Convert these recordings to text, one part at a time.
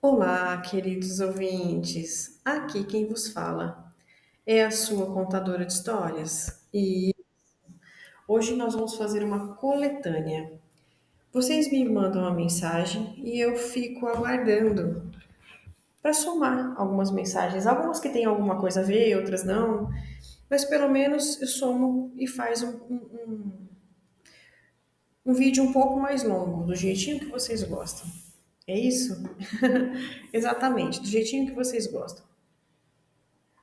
Olá, queridos ouvintes. Aqui quem vos fala é a sua contadora de histórias e hoje nós vamos fazer uma coletânea. Vocês me mandam uma mensagem e eu fico aguardando para somar algumas mensagens, algumas que têm alguma coisa a ver, outras não, mas pelo menos eu somo e faz um vídeo um pouco mais longo, do jeitinho que vocês gostam. É isso? Exatamente, do jeitinho que vocês gostam.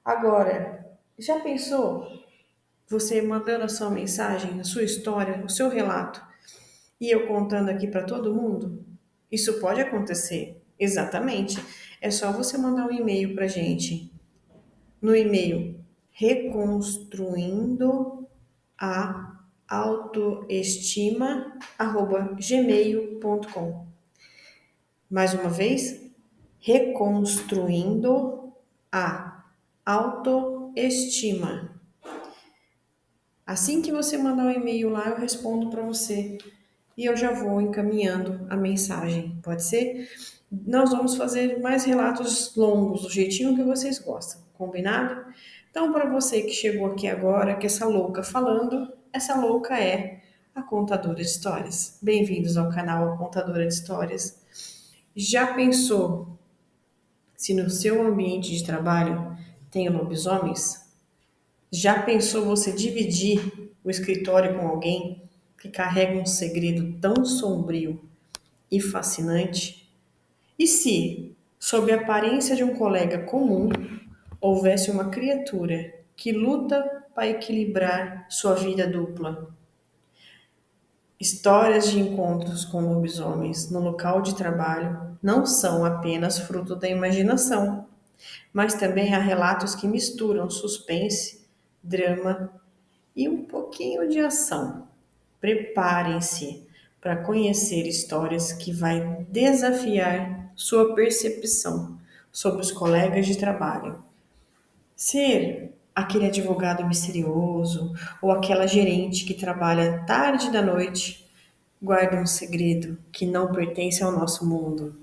Agora, já pensou você mandando a sua mensagem, a sua história, o seu relato e eu contando aqui para todo mundo? Isso pode acontecer. Exatamente. É só você mandar um e-mail para gente. No e-mail reconstruindo a autoestima@gmail.com. Mais uma vez, reconstruindo a autoestima. Assim que você mandar um e-mail lá, eu respondo para você e eu já vou encaminhando a mensagem. Pode ser? Nós vamos fazer mais relatos longos, do jeitinho que vocês gostam, combinado? Então, para você que chegou aqui agora, que essa louca falando, essa louca é a contadora de histórias. Bem-vindos ao canal A Contadora de Histórias. Já pensou se no seu ambiente de trabalho tem lobisomens? Já pensou você dividir o escritório com alguém que carrega um segredo tão sombrio e fascinante? E se, sob a aparência de um colega comum, houvesse uma criatura que luta para equilibrar sua vida dupla? Histórias de encontros com lobisomens no local de trabalho não são apenas fruto da imaginação, mas também há relatos que misturam suspense, drama e um pouquinho de ação. Preparem-se para conhecer histórias que vai desafiar sua percepção sobre os colegas de trabalho. Ser aquele advogado misterioso ou aquela gerente que trabalha tarde da noite guarda um segredo que não pertence ao nosso mundo.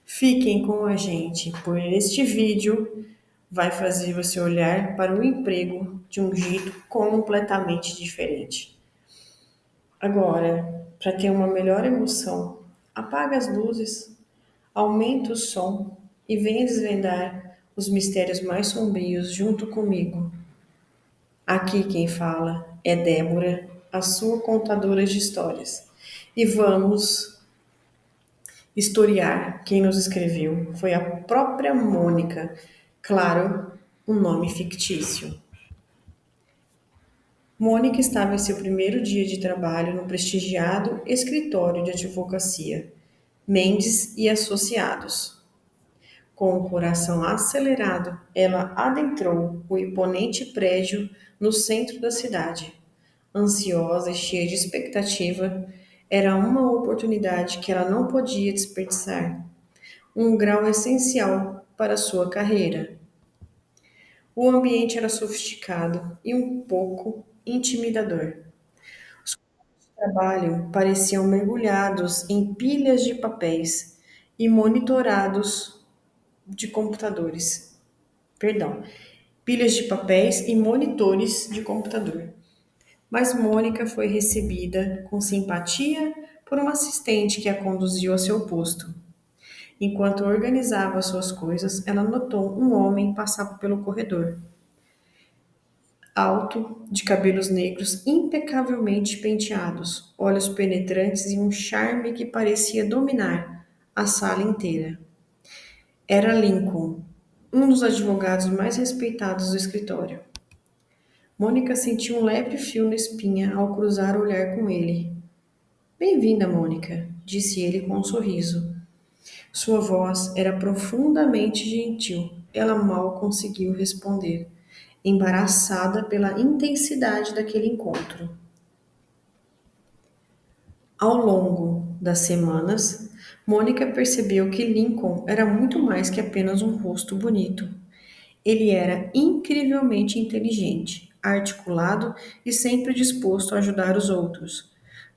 Fiquem com a gente, pois este vídeo vai fazer você olhar para o emprego de um jeito completamente diferente. Agora, para ter uma melhor emoção, apaga as luzes, aumenta o som e venha desvendar os mistérios mais sombrios junto comigo. Aqui quem fala é Débora, a sua contadora de histórias. E vamos historiar quem nos escreveu. Foi a própria Mônica, claro, um nome fictício. Mônica estava em seu primeiro dia de trabalho no prestigiado escritório de advocacia, Mendes e Associados. Com o coração acelerado, ela adentrou o imponente prédio no centro da cidade. Ansiosa e cheia de expectativa, era uma oportunidade que ela não podia desperdiçar, um grau essencial para sua carreira. O ambiente era sofisticado e um pouco intimidador. Trabalho pareciam mergulhados em pilhas de papéis e monitorados de computadores. Perdão, pilhas de papéis e monitores de computador. Mas Mônica foi recebida com simpatia por uma assistente que a conduziu ao seu posto. Enquanto organizava suas coisas, ela notou um homem passar pelo corredor. Alto, de cabelos negros impecavelmente penteados, olhos penetrantes e um charme que parecia dominar a sala inteira. Era Lincoln, um dos advogados mais respeitados do escritório. Mônica sentiu um leve frio na espinha ao cruzar o olhar com ele. Bem-vinda, Mônica, disse ele com um sorriso. Sua voz era profundamente gentil. Ela mal conseguiu responder, embaraçada pela intensidade daquele encontro. Ao longo das semanas, Mônica percebeu que Lincoln era muito mais que apenas um rosto bonito. Ele era incrivelmente inteligente, articulado e sempre disposto a ajudar os outros.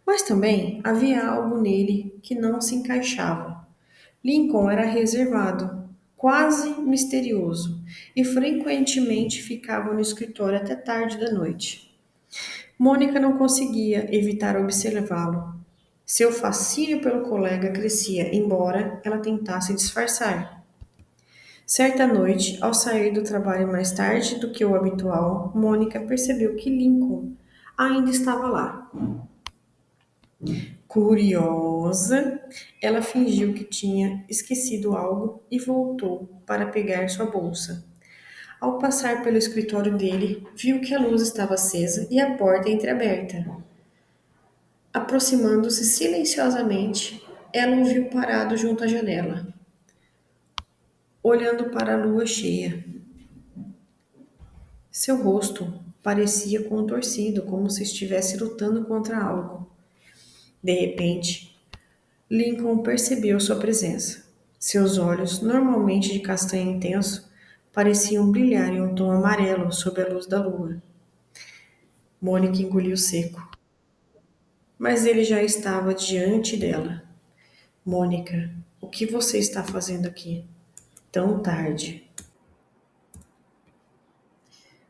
Mas também havia algo nele que não se encaixava. Lincoln era reservado, quase misterioso, e frequentemente ficava no escritório até tarde da noite. Mônica não conseguia evitar observá-lo. Seu fascínio pelo colega crescia, embora ela tentasse disfarçar. Certa noite, ao sair do trabalho mais tarde do que o habitual, Mônica percebeu que Lincoln ainda estava lá. Curiosa, ela fingiu que tinha esquecido algo e voltou para pegar sua bolsa. Ao passar pelo escritório dele, viu que a luz estava acesa e a porta entreaberta. Aproximando-se silenciosamente, ela o viu parado junto à janela, olhando para a lua cheia. Seu rosto parecia contorcido, como se estivesse lutando contra algo. De repente, Lincoln percebeu sua presença. Seus olhos, normalmente de castanho intenso, pareciam brilhar em um tom amarelo sob a luz da lua. Mônica engoliu seco, mas ele já estava diante dela. Mônica, o que você está fazendo aqui? Tão tarde.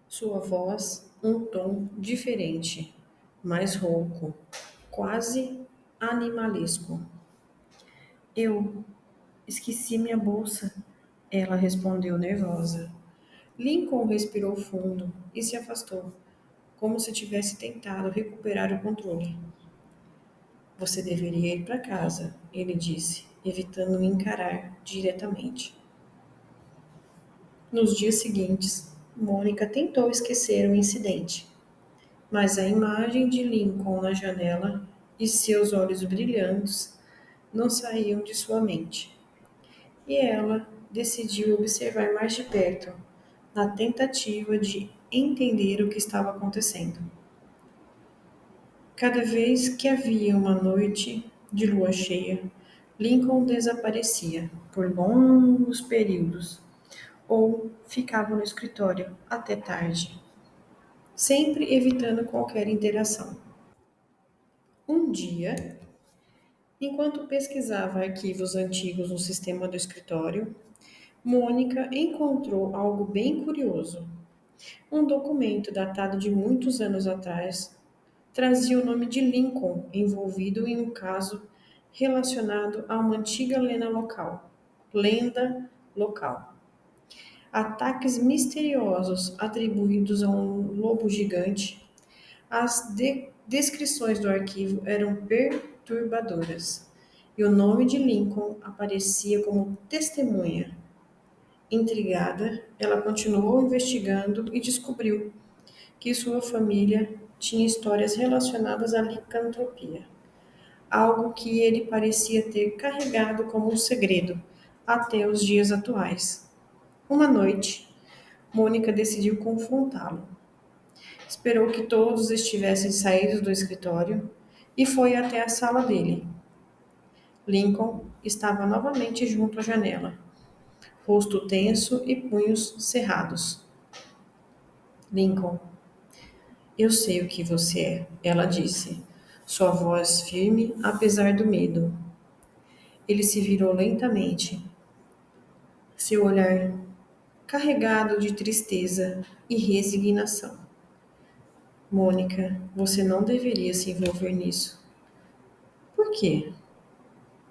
Sua voz, um tom diferente, mais rouco, quase animalesco. Eu esqueci minha bolsa, ela respondeu nervosa. Lincoln respirou fundo e se afastou, como se tivesse tentado recuperar o controle. Você deveria ir para casa, ele disse, evitando me encarar diretamente. Nos dias seguintes, Mônica tentou esquecer o incidente, mas a imagem de Lincoln na janela e seus olhos brilhantes não saíam de sua mente. E ela decidiu observar mais de perto, na tentativa de entender o que estava acontecendo. Cada vez que havia uma noite de lua cheia, Lincoln desaparecia por longos períodos ou ficava no escritório até tarde, sempre evitando qualquer interação. Um dia, enquanto pesquisava arquivos antigos no sistema do escritório, Mônica encontrou algo bem curioso. Um documento datado de muitos anos atrás trazia o nome de Lincoln envolvido em um caso relacionado a uma antiga lenda local. Ataques misteriosos atribuídos a um lobo gigante. As descrições do arquivo eram perturbadoras e o nome de Lincoln aparecia como testemunha. Intrigada, ela continuou investigando e descobriu que sua família tinha histórias relacionadas à licantropia, algo que ele parecia ter carregado como um segredo até os dias atuais. Uma noite, Mônica decidiu confrontá-lo. Esperou que todos estivessem saídos do escritório e foi até a sala dele. Lincoln estava novamente junto à janela, rosto tenso e punhos cerrados. Lincoln, eu sei o que você é, ela disse, sua voz firme apesar do medo. Ele se virou lentamente, seu olhar carregado de tristeza e resignação. Mônica, você não deveria se envolver nisso. Por quê?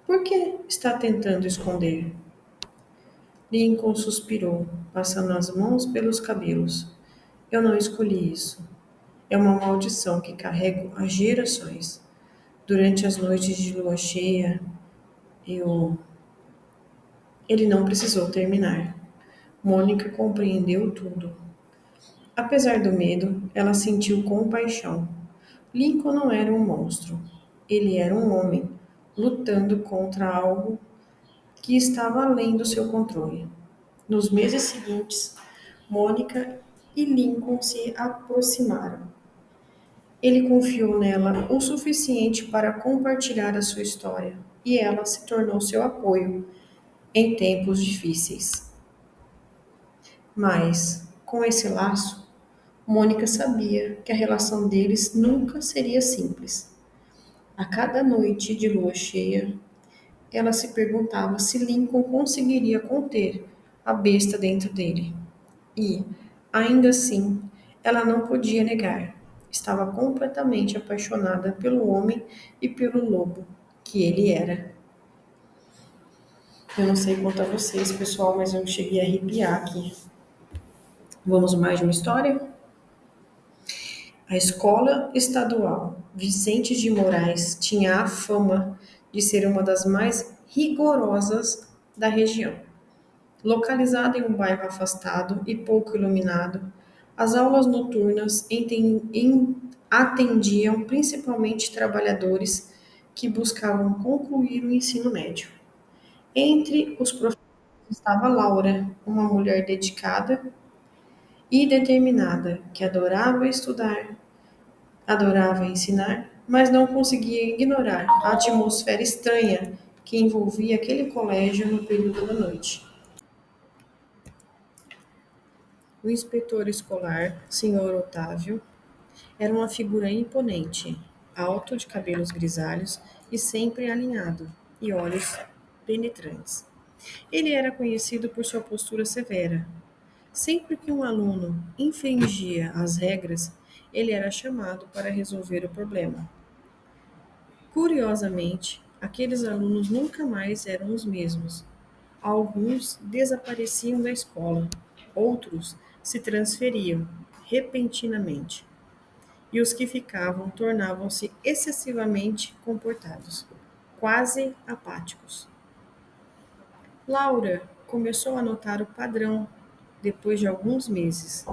Por que está tentando esconder? Lincoln suspirou, passando as mãos pelos cabelos. Eu não escolhi isso. É uma maldição que carrego há gerações. Durante as noites de lua cheia, eu. Ele não precisou terminar. Mônica compreendeu tudo. Apesar do medo, ela sentiu compaixão. Lincoln não era um monstro. Ele era um homem, lutando contra algo que estava além do seu controle. Nos meses seguintes, Mônica e Lincoln se aproximaram. Ele confiou nela o suficiente para compartilhar a sua história, e ela se tornou seu apoio em tempos difíceis. Mas, com esse laço, Mônica sabia que a relação deles nunca seria simples. A cada noite de lua cheia, Ela se perguntava se Lincoln conseguiria conter a besta dentro dele. E, ainda assim, ela não podia negar. Estava completamente apaixonada pelo homem e pelo lobo que ele era. Eu não sei quanto a vocês, pessoal, mas eu cheguei a arrepiar aqui. Vamos mais de uma história? A escola estadual Vicente de Moraes tinha a fama de ser uma das mais rigorosas da região. Localizada em um bairro afastado e pouco iluminado, as aulas noturnas atendiam principalmente trabalhadores que buscavam concluir o ensino médio. Entre os professores estava Laura, uma mulher dedicada e determinada, que adorava estudar, adorava ensinar, mas não conseguia ignorar a atmosfera estranha que envolvia aquele colégio no período da noite. O inspetor escolar, Sr. Otávio, era uma figura imponente, alto, de cabelos grisalhos e sempre alinhado, e olhos penetrantes. Ele era conhecido por sua postura severa. Sempre que um aluno infringia as regras, ele era chamado para resolver o problema. Curiosamente, aqueles alunos nunca mais eram os mesmos. Alguns desapareciam da escola, outros se transferiam repentinamente, e os que ficavam tornavam-se excessivamente comportados, quase apáticos. Laura começou a notar o padrão depois de alguns meses.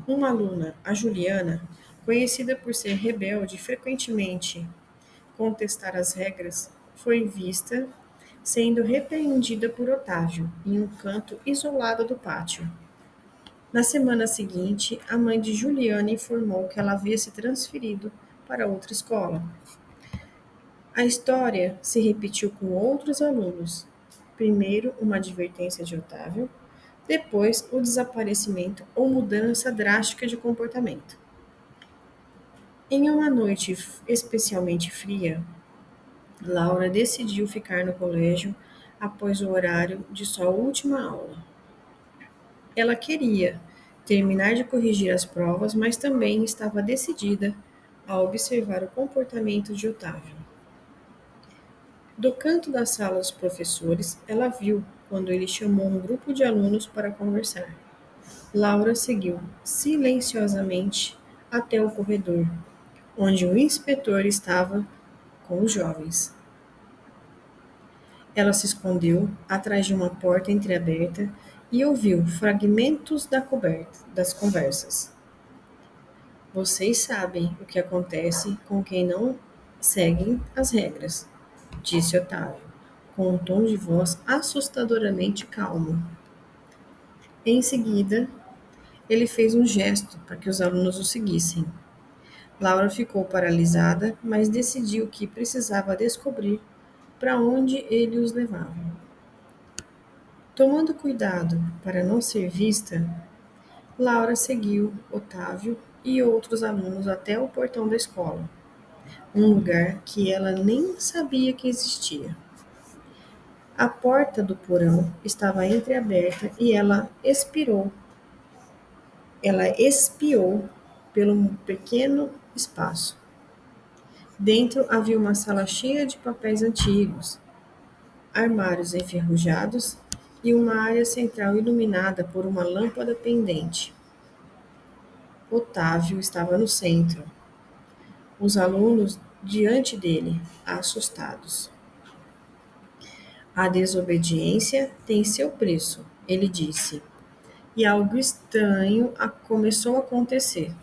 Uma aluna, a Juliana, conhecida por ser rebelde e frequentemente contestar as regras, foi vista sendo repreendida por Otávio em um canto isolado do pátio. Na semana seguinte, a mãe de Juliana informou que ela havia se transferido para outra escola. A história se repetiu com outros alunos. Primeiro, uma advertência de Otávio, depois, o desaparecimento ou mudança drástica de comportamento. Em uma noite especialmente fria, Laura decidiu ficar no colégio após o horário de sua última aula. Ela queria terminar de corrigir as provas, mas também estava decidida a observar o comportamento de Otávio. Do canto da sala dos professores, ela viu quando ele chamou um grupo de alunos para conversar. Laura seguiu silenciosamente até o corredor, onde o inspetor estava com os jovens. Ela se escondeu atrás de uma porta entreaberta e ouviu fragmentos das conversas. Vocês sabem o que acontece com quem não segue as regras, disse Otávio, com um tom de voz assustadoramente calmo. Em seguida, ele fez um gesto para que os alunos o seguissem. Laura ficou paralisada, mas decidiu que precisava descobrir para onde ele os levava. Tomando cuidado para não ser vista, Laura seguiu Otávio e outros alunos até o portão da escola, um lugar que ela nem sabia que existia. A porta do porão estava entreaberta e ela espiou pelo pequeno espaço. Dentro havia uma sala cheia de papéis antigos, armários enferrujados e uma área central iluminada por uma lâmpada pendente. Otávio estava no centro, os alunos diante dele, assustados. A desobediência tem seu preço, ele disse, e algo estranho começou a acontecer.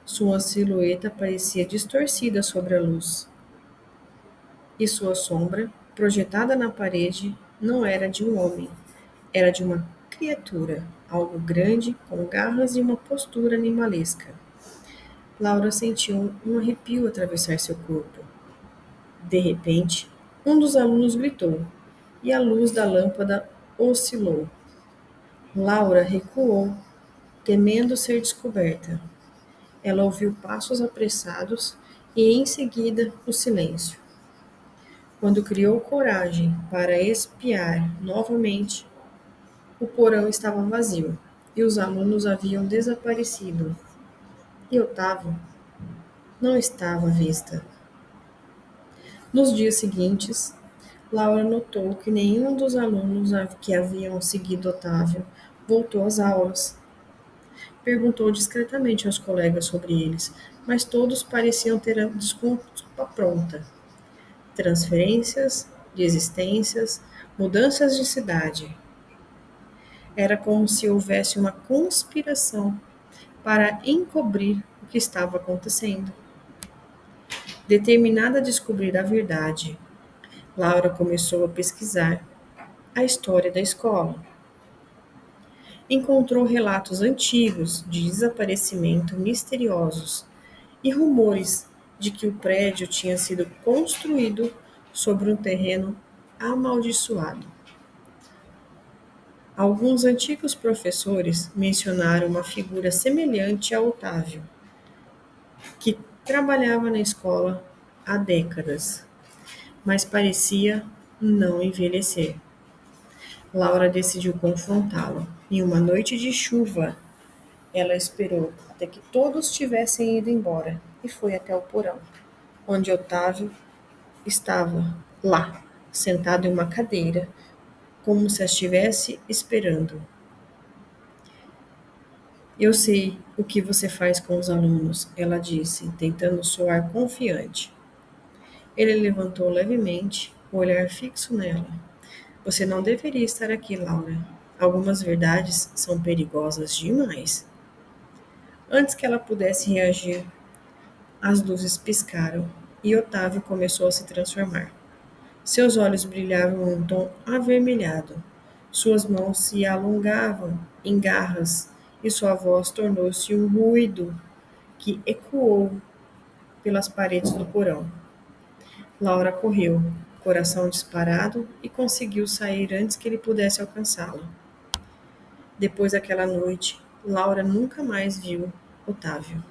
Sua silhueta parecia distorcida sobre a luz, e sua sombra, projetada na parede, não era de um homem, era de uma criatura, algo grande, com garras e uma postura animalesca. Laura sentiu um arrepio atravessar seu corpo. De repente, um dos alunos gritou, e a luz da lâmpada oscilou. Laura recuou, temendo ser descoberta. Ela ouviu passos apressados e, em seguida, o silêncio. Quando criou coragem para espiar novamente, o porão estava vazio e os alunos haviam desaparecido. E Otávio não estava à vista. Nos dias seguintes, Laura notou que nenhum dos alunos que haviam seguido Otávio voltou às aulas. Perguntou discretamente aos colegas sobre eles, mas todos pareciam ter a desculpa pronta. Transferências, desistências, mudanças de cidade. Era como se houvesse uma conspiração para encobrir o que estava acontecendo. Determinada a descobrir a verdade, Laura começou a pesquisar a história da escola. Encontrou relatos antigos de desaparecimento misteriosos e rumores de que o prédio tinha sido construído sobre um terreno amaldiçoado. Alguns antigos professores mencionaram uma figura semelhante a Otávio, que trabalhava na escola há décadas, mas parecia não envelhecer. Laura decidiu confrontá-lo. Em uma noite de chuva, ela esperou até que todos tivessem ido embora e foi até o porão, onde Otávio estava lá, sentado em uma cadeira, como se a estivesse esperando. Eu sei o que você faz com os alunos, ela disse, tentando soar confiante. Ele levantou levemente, o olhar fixo nela. Você não deveria estar aqui, Laura. Algumas verdades são perigosas demais. Antes que ela pudesse reagir, as luzes piscaram e Otávio começou a se transformar. Seus olhos brilhavam em um tom avermelhado. Suas mãos se alongavam em garras e sua voz tornou-se um ruído que ecoou pelas paredes do porão. Laura correu, coração disparado, e conseguiu sair antes que ele pudesse alcançá-la. Depois daquela noite, Laura nunca mais viu Otávio.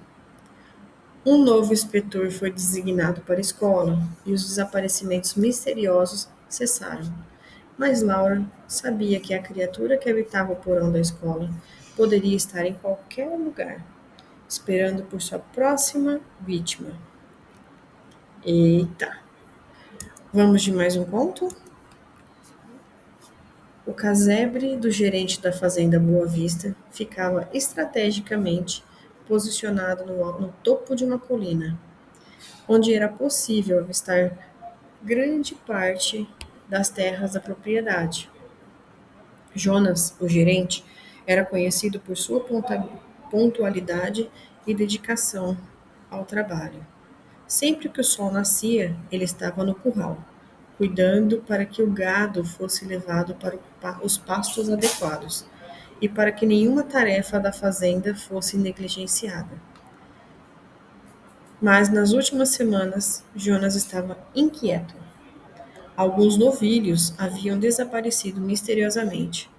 Um novo inspetor foi designado para a escola e os desaparecimentos misteriosos cessaram. Mas Laura sabia que a criatura que habitava o porão da escola poderia estar em qualquer lugar, esperando por sua próxima vítima. Eita! Vamos de mais um conto? O casebre do gerente da fazenda Boa Vista ficava estrategicamente posicionado no topo de uma colina, onde era possível avistar grande parte das terras da propriedade. Jonas, o gerente, era conhecido por sua pontualidade e dedicação ao trabalho. Sempre que o sol nascia, ele estava no curral, cuidando para que o gado fosse levado para os pastos adequados e para que nenhuma tarefa da fazenda fosse negligenciada. Mas nas últimas semanas, Jonas estava inquieto. Alguns novilhos haviam desaparecido misteriosamente.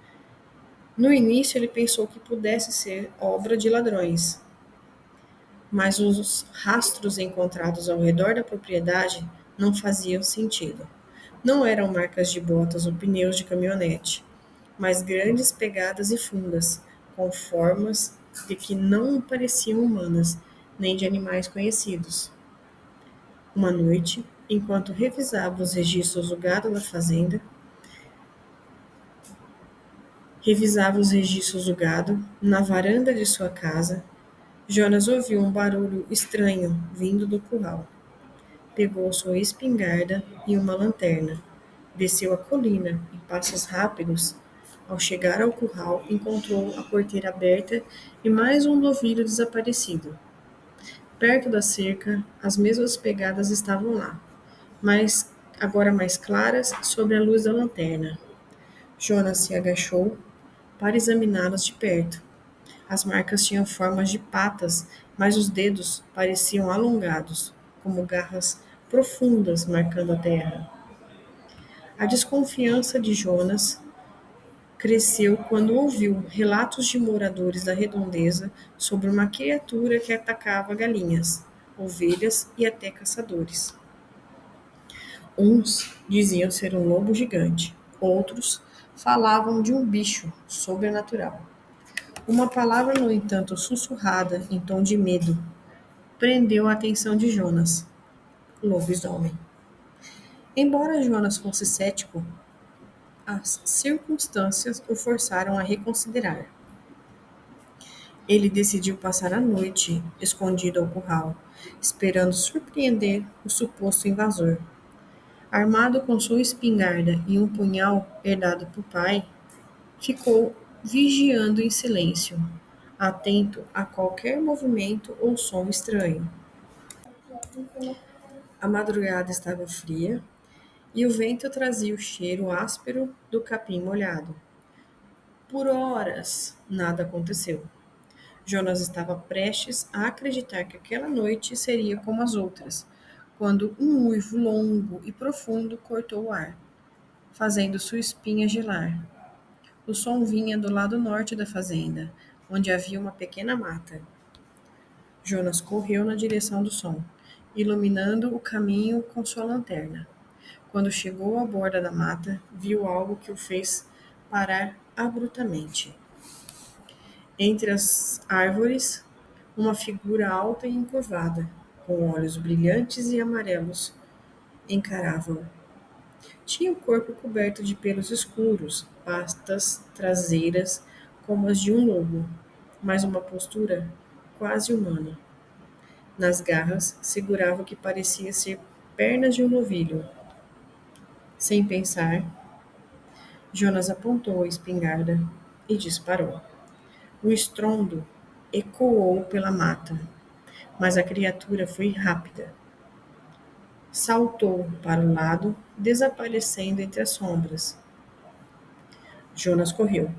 No início, ele pensou que pudesse ser obra de ladrões, mas os rastros encontrados ao redor da propriedade não faziam sentido. Não eram marcas de botas ou pneus de caminhonete, mas grandes pegadas e fundas, com formas de que não pareciam humanas, nem de animais conhecidos. Uma noite, enquanto revisava os registros do gado da fazenda, na varanda de sua casa, Jonas ouviu um barulho estranho vindo do curral. Pegou sua espingarda e uma lanterna. Desceu a colina em passos rápidos. Ao chegar ao curral, encontrou a porteira aberta e mais um novilho desaparecido. Perto da cerca, as mesmas pegadas estavam lá, mas agora mais claras sob a luz da lanterna. Jonas se agachou para examiná-las de perto. As marcas tinham formas de patas, mas os dedos pareciam alongados, como garras profundas marcando a terra. A desconfiança de Jonas cresceu quando ouviu relatos de moradores da redondeza sobre uma criatura que atacava galinhas, ovelhas e até caçadores. Uns diziam ser um lobo gigante, outros falavam de um bicho sobrenatural. Uma palavra, no entanto, sussurrada em tom de medo, prendeu a atenção de Jonas: lobisomem. Embora Jonas fosse cético, as circunstâncias o forçaram a reconsiderar. Ele decidiu passar a noite escondido ao curral, esperando surpreender o suposto invasor. Armado com sua espingarda e um punhal herdado do pai, ficou vigiando em silêncio, atento a qualquer movimento ou som estranho. A madrugada estava fria e o vento trazia o cheiro áspero do capim molhado. Por horas, nada aconteceu. Jonas estava prestes a acreditar que aquela noite seria como as outras, quando um uivo longo e profundo cortou o ar, fazendo sua espinha gelar. O som vinha do lado norte da fazenda, onde havia uma pequena mata. Jonas correu na direção do som, iluminando o caminho com sua lanterna. Quando chegou à borda da mata, viu algo que o fez parar abruptamente. Entre as árvores, uma figura alta e encurvada, com olhos brilhantes e amarelos, encarava-o. Tinha o corpo coberto de pelos escuros, patas traseiras como as de um lobo, mas uma postura quase humana. Nas garras, segurava o que parecia ser pernas de um novilho. Sem pensar, Jonas apontou a espingarda e disparou. O estrondo ecoou pela mata, mas a criatura foi rápida. Saltou para o lado, desaparecendo entre as sombras. Jonas correu,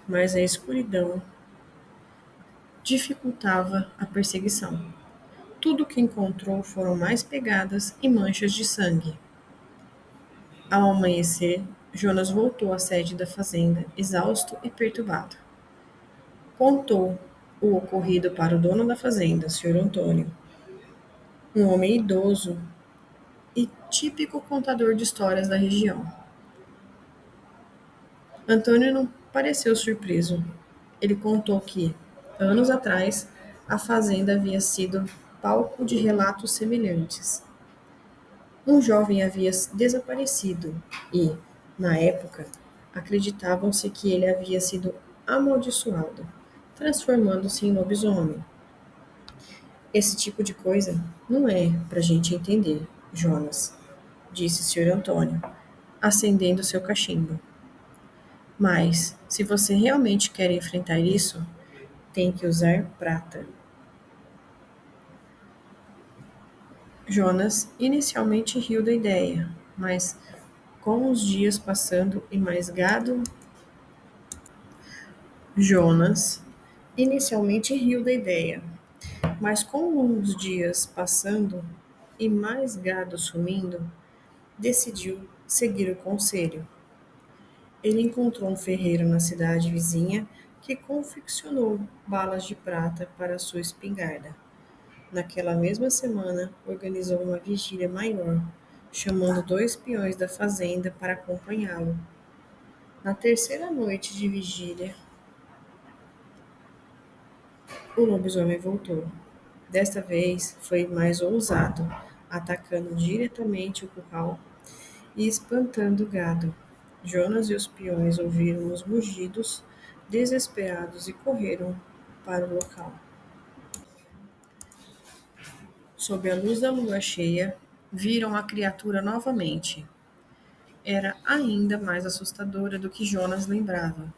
mas a escuridão dificultava a perseguição. Tudo o que encontrou foram mais pegadas e manchas de sangue. Ao amanhecer, Jonas voltou à sede da fazenda, exausto e perturbado. Contou o ocorrido para o dono da fazenda, Sr. Antônio, um homem idoso e típico contador de histórias da região. Antônio não pareceu surpreso. Ele contou que, anos atrás, a fazenda havia sido palco de relatos semelhantes. Um jovem havia desaparecido e, na época, acreditavam-se que ele havia sido amaldiçoado, transformando-se em lobisomem. Esse tipo de coisa não é pra gente entender, Jonas, disse Sr. Antônio, acendendo seu cachimbo. Mas, se você realmente quer enfrentar isso, tem que usar prata. Jonas inicialmente riu da ideia, mas com os dias passando e mais gado, Jonas inicialmente riu da ideia, mas com os dias passando e mais gado sumindo, decidiu seguir o conselho. Ele encontrou um ferreiro na cidade vizinha que confeccionou balas de prata para sua espingarda. Naquela mesma semana, organizou uma vigília maior, chamando 2 peões da fazenda para acompanhá-lo. Na terceira noite de vigília, o lobisomem voltou. Desta vez foi mais ousado, atacando diretamente o curral e espantando o gado. Jonas e os peões ouviram os mugidos desesperados e correram para o local. Sob a luz da lua cheia, viram a criatura novamente. Era ainda mais assustadora do que Jonas lembrava,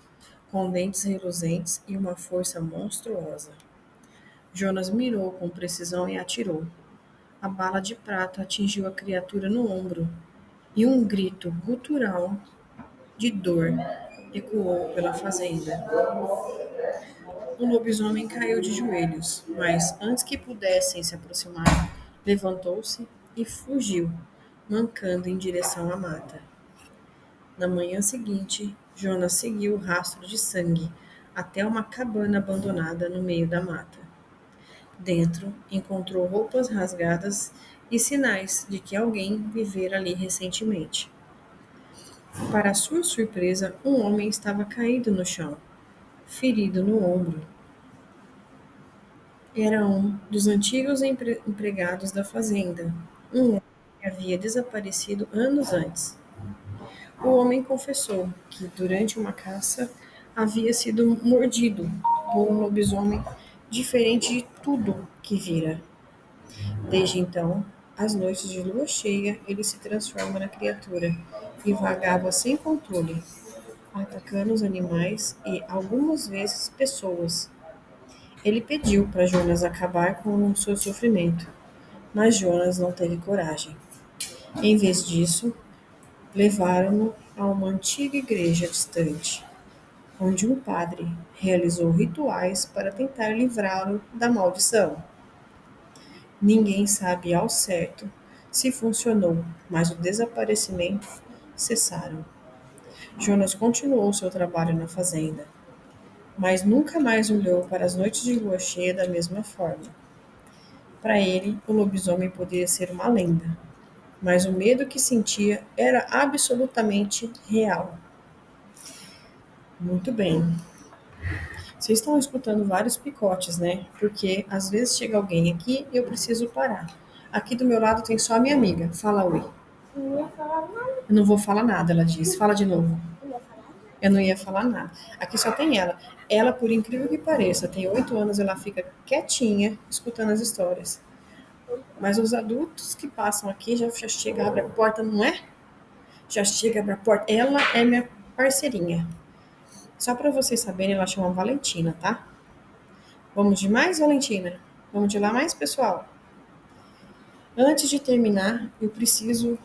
com dentes reluzentes e uma força monstruosa. Jonas mirou com precisão e atirou. A bala de prata atingiu a criatura no ombro, e um grito gutural de dor ecoou pela fazenda. O lobisomem caiu de joelhos, mas antes que pudessem se aproximar, levantou-se e fugiu, mancando em direção à mata. Na manhã seguinte, Jonas seguiu o rastro de sangue até uma cabana abandonada no meio da mata. Dentro, encontrou roupas rasgadas e sinais de que alguém vivera ali recentemente. Para sua surpresa, um homem estava caído no chão, ferido no ombro. Era um dos antigos empregados da fazenda, um homem que havia desaparecido anos antes. O homem confessou que, durante uma caça, havia sido mordido por um lobisomem diferente de tudo que vira. Desde então, às noites de lua cheia, ele se transforma na criatura e vagava sem controle, atacando os animais e, algumas vezes, pessoas. Ele pediu para Jonas acabar com o seu sofrimento, mas Jonas não teve coragem. Em vez disso, levaram-no a uma antiga igreja distante, onde um padre realizou rituais para tentar livrá-lo da maldição. Ninguém sabe ao certo se funcionou, mas o desaparecimento cessaram. Jonas continuou seu trabalho na fazenda, mas nunca mais olhou para as noites de lua cheia da mesma forma. Para ele, o lobisomem poderia ser uma lenda, mas o medo que sentia era absolutamente real. Muito bem. Vocês estão escutando vários picotes, né? Porque às vezes chega alguém aqui e eu preciso parar. Aqui do meu lado tem só a minha amiga. Fala oi. Não ia falar nada. Eu não vou falar nada, ela disse. Fala de novo. Não ia falar nada. Eu não ia falar nada. Aqui só tem ela. Ela, por incrível que pareça, tem 8 anos, ela fica quietinha, escutando as histórias. Mas os adultos que passam aqui já chega, abre a porta, não é? Já chega, abre a porta. Ela é minha parceirinha. Só para vocês saberem, ela chama Valentina, tá? Vamos de mais, Valentina? Vamos de lá mais, pessoal? Antes de terminar, eu preciso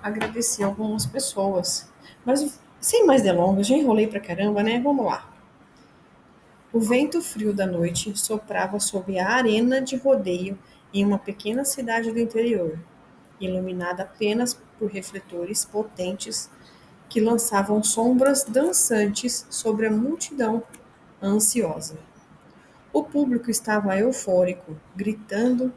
agradecer algumas pessoas. Mas sem mais delongas, já enrolei pra caramba, né? Vamos lá. O vento frio da noite soprava sobre a arena de rodeio em uma pequena cidade do interior, iluminada apenas por refletores potentes que lançavam sombras dançantes sobre a multidão ansiosa. O público estava eufórico, gritando,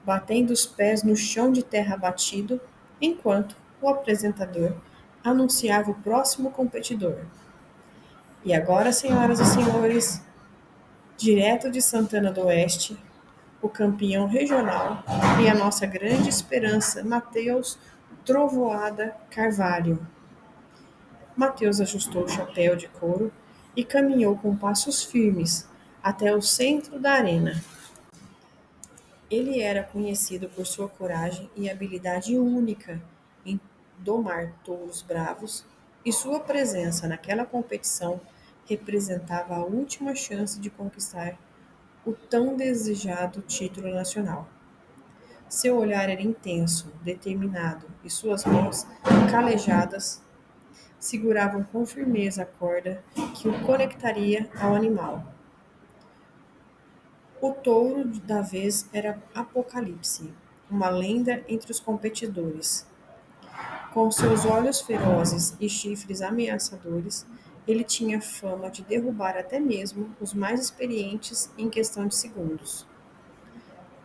batendo os pés no chão de terra batido, enquanto o apresentador anunciava o próximo competidor. E agora, senhoras e senhores, direto de Santana do Oeste, o campeão regional e a nossa grande esperança, Matheus Trovoada Carvalho. Matheus ajustou o chapéu de couro e caminhou com passos firmes até o centro da arena. Ele era conhecido por sua coragem e habilidade única em domar touros bravos, e sua presença naquela competição representava a última chance de conquistar o tão desejado título nacional. Seu olhar era intenso, determinado, e suas mãos calejadas seguravam com firmeza a corda que o conectaria ao animal. O touro da vez era Apocalipse, uma lenda entre os competidores. Com seus olhos ferozes e chifres ameaçadores, ele tinha fama de derrubar até mesmo os mais experientes em questão de segundos.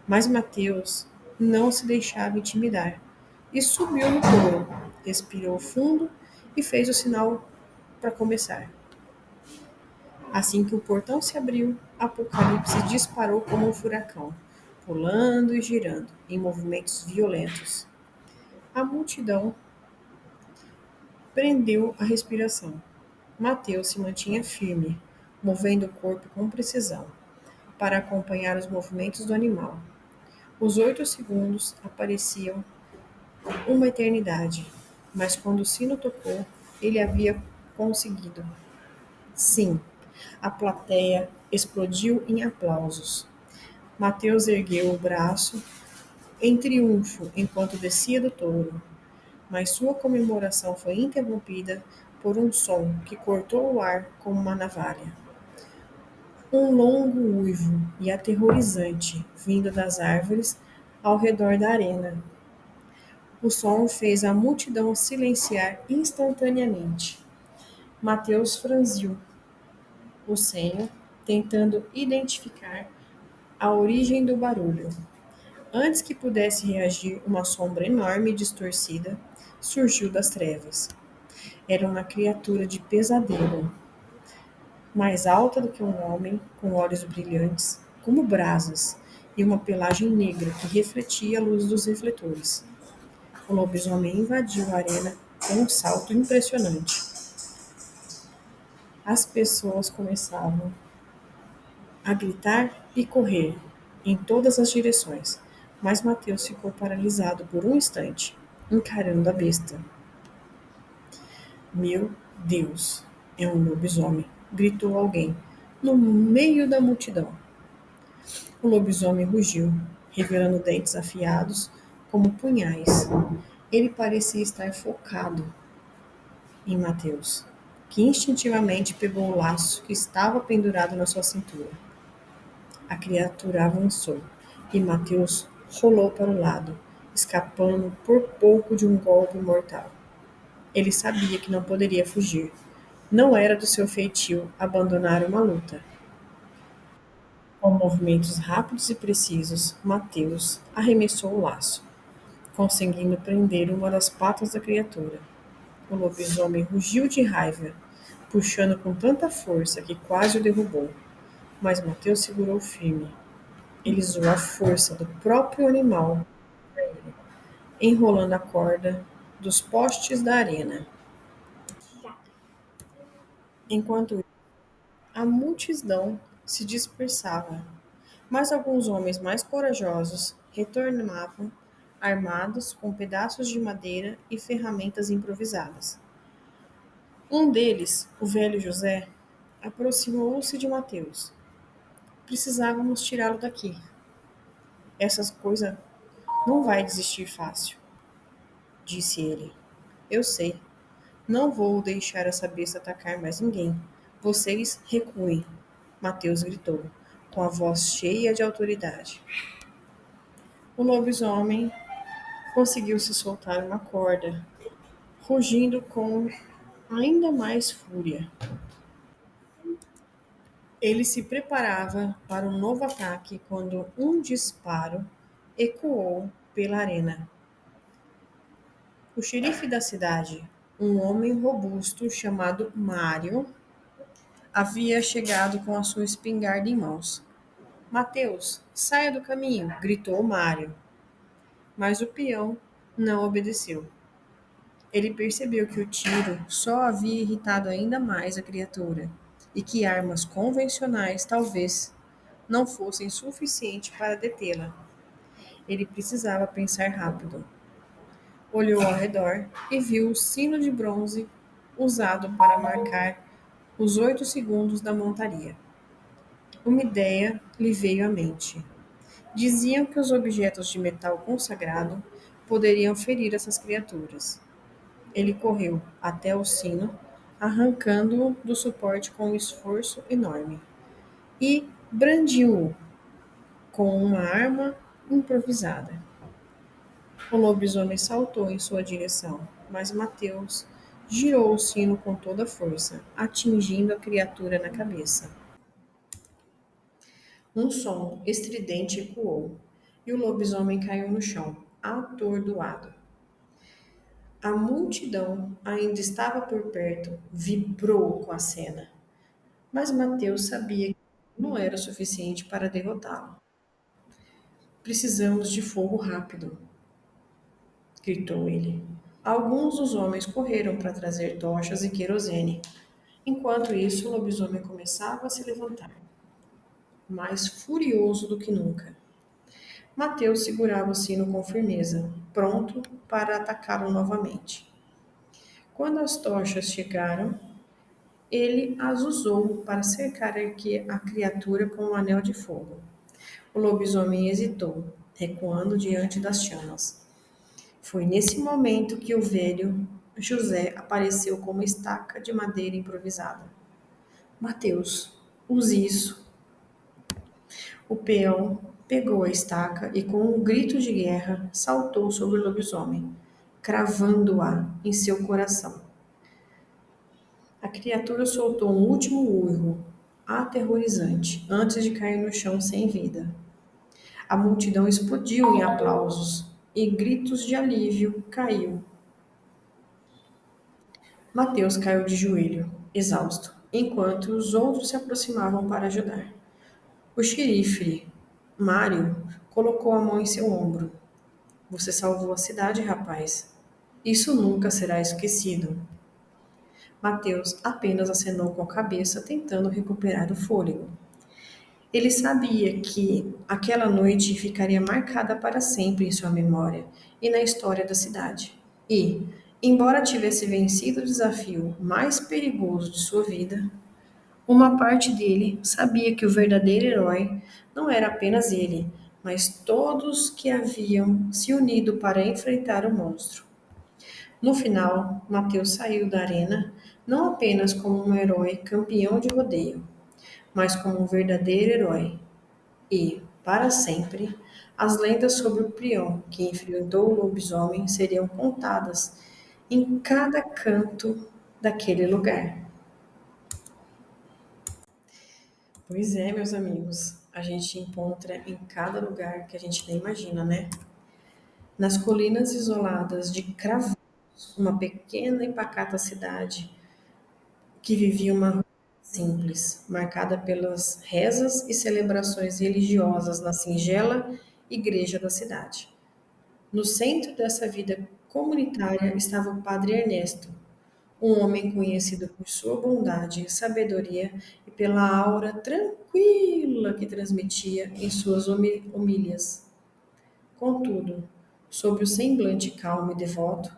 Mas Mateus não se deixava intimidar e subiu no touro, respirou fundo e fez o sinal para começar. Assim que o portão se abriu, Apocalipse disparou como um furacão, pulando e girando em movimentos violentos. A multidão prendeu a respiração. Mateus se mantinha firme, movendo o corpo com precisão, para acompanhar os movimentos do animal. Os 8 segundos apareciam uma eternidade, mas quando o sino tocou, ele havia conseguido. Sim, a plateia explodiu em aplausos. Mateus ergueu o braço em triunfo enquanto descia do touro, mas sua comemoração foi interrompida por um som que cortou o ar como uma navalha. Um longo uivo e aterrorizante vindo das árvores ao redor da arena. O som fez a multidão silenciar instantaneamente. Mateus franziu o senho, tentando identificar a origem do barulho. Antes que pudesse reagir, uma sombra enorme e distorcida surgiu das trevas. Era uma criatura de pesadelo, mais alta do que um homem, com olhos brilhantes, como brasas, e uma pelagem negra que refletia a luz dos refletores. O lobisomem invadiu a arena com um salto impressionante. As pessoas começavam a gritar e correr em todas as direções, mas Mateus ficou paralisado por um instante, encarando a besta. Meu Deus, é um lobisomem! Gritou alguém, no meio da multidão. O lobisomem rugiu, revelando dentes afiados como punhais. Ele parecia estar focado em Mateus, que instintivamente pegou o laço que estava pendurado na sua cintura. A criatura avançou e Mateus rolou para o lado, escapando por pouco de um golpe mortal. Ele sabia que não poderia fugir. Não era do seu feitio abandonar uma luta. Com movimentos rápidos e precisos, Mateus arremessou o laço, conseguindo prender uma das patas da criatura. O lobisomem rugiu de raiva, puxando com tanta força que quase o derrubou. Mas Mateus segurou firme. Ele usou a força do próprio animal, enrolando a corda dos postes da arena. Enquanto a multidão se dispersava, mas alguns homens mais corajosos retornavam, armados com pedaços de madeira e ferramentas improvisadas. Um deles, o velho José, aproximou-se de Mateus. Precisávamos tirá-lo daqui. Essas coisas não vai desistir fácil, disse ele. Eu sei. Não vou deixar essa besta atacar mais ninguém. Vocês recuem, Mateus gritou, com a voz cheia de autoridade. O lobisomem conseguiu se soltar uma corda, rugindo com ainda mais fúria. Ele se preparava para um novo ataque quando um disparo ecoou pela arena. O xerife da cidade, um homem robusto chamado Mário, havia chegado com a sua espingarda em mãos. Mateus, saia do caminho, gritou Mário, mas o peão não obedeceu. Ele percebeu que o tiro só havia irritado ainda mais a criatura e que armas convencionais talvez não fossem suficientes para detê-la. Ele precisava pensar rápido. Olhou ao redor e viu o sino de bronze usado para marcar os 8 segundos da montaria. Uma ideia lhe veio à mente. Diziam que os objetos de metal consagrado poderiam ferir essas criaturas. Ele correu até o sino, arrancando-o do suporte com um esforço enorme, e brandiu-o com uma arma improvisada. O lobisomem saltou em sua direção, mas Mateus girou o sino com toda a força, atingindo a criatura na cabeça. Um som estridente ecoou, e o lobisomem caiu no chão, atordoado. A multidão ainda estava por perto, vibrou com a cena, mas Mateus sabia que não era o suficiente para derrotá-lo. Precisamos de fogo rápido, gritou ele. Alguns dos homens correram para trazer tochas e querosene. Enquanto isso, o lobisomem começava a se levantar, mais furioso do que nunca. Mateus segurava o sino com firmeza, pronto para atacá-lo novamente. Quando as tochas chegaram, ele as usou para cercar a criatura com um anel de fogo. O lobisomem hesitou, recuando diante das chamas. Foi nesse momento que o velho José apareceu com uma estaca de madeira improvisada. Mateus, use isso. O peão pegou a estaca e, com um grito de guerra, saltou sobre o lobisomem, cravando-a em seu coração. A criatura soltou um último urro, aterrorizante, antes de cair no chão sem vida. A multidão explodiu em aplausos e gritos de alívio caiu. Mateus caiu de joelho, exausto, enquanto os outros se aproximavam para ajudar. O xerife, Mário, colocou a mão em seu ombro. Você salvou a cidade, rapaz. Isso nunca será esquecido. Mateus apenas acenou com a cabeça, tentando recuperar o fôlego. Ele sabia que aquela noite ficaria marcada para sempre em sua memória e na história da cidade. E, embora tivesse vencido o desafio mais perigoso de sua vida, uma parte dele sabia que o verdadeiro herói não era apenas ele, mas todos que haviam se unido para enfrentar o monstro. No final, Mateus saiu da arena não apenas como um herói campeão de rodeio, mas como um verdadeiro herói. E, para sempre, as lendas sobre o Prião que enfrentou o lobisomem seriam contadas em cada canto daquele lugar. Pois é, meus amigos, a gente encontra em cada lugar que a gente nem imagina, né? Nas colinas isoladas de Cravos, uma pequena e pacata cidade que vivia uma rotina simples, marcada pelas rezas e celebrações religiosas na singela igreja da cidade. No centro dessa vida comunitária estava o padre Ernesto, um homem conhecido por sua bondade, sabedoria e pela aura tranquila que transmitia em suas homílias. Contudo, sob o semblante calmo e devoto,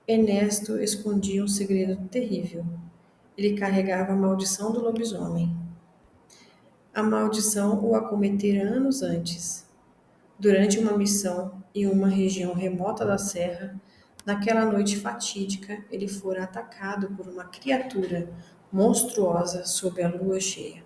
Ernesto escondia um segredo terrível. Ele carregava a maldição do lobisomem. A maldição o acometera anos antes, durante uma missão em uma região remota da serra. Naquela noite fatídica, ele fora atacado por uma criatura monstruosa sob a lua cheia.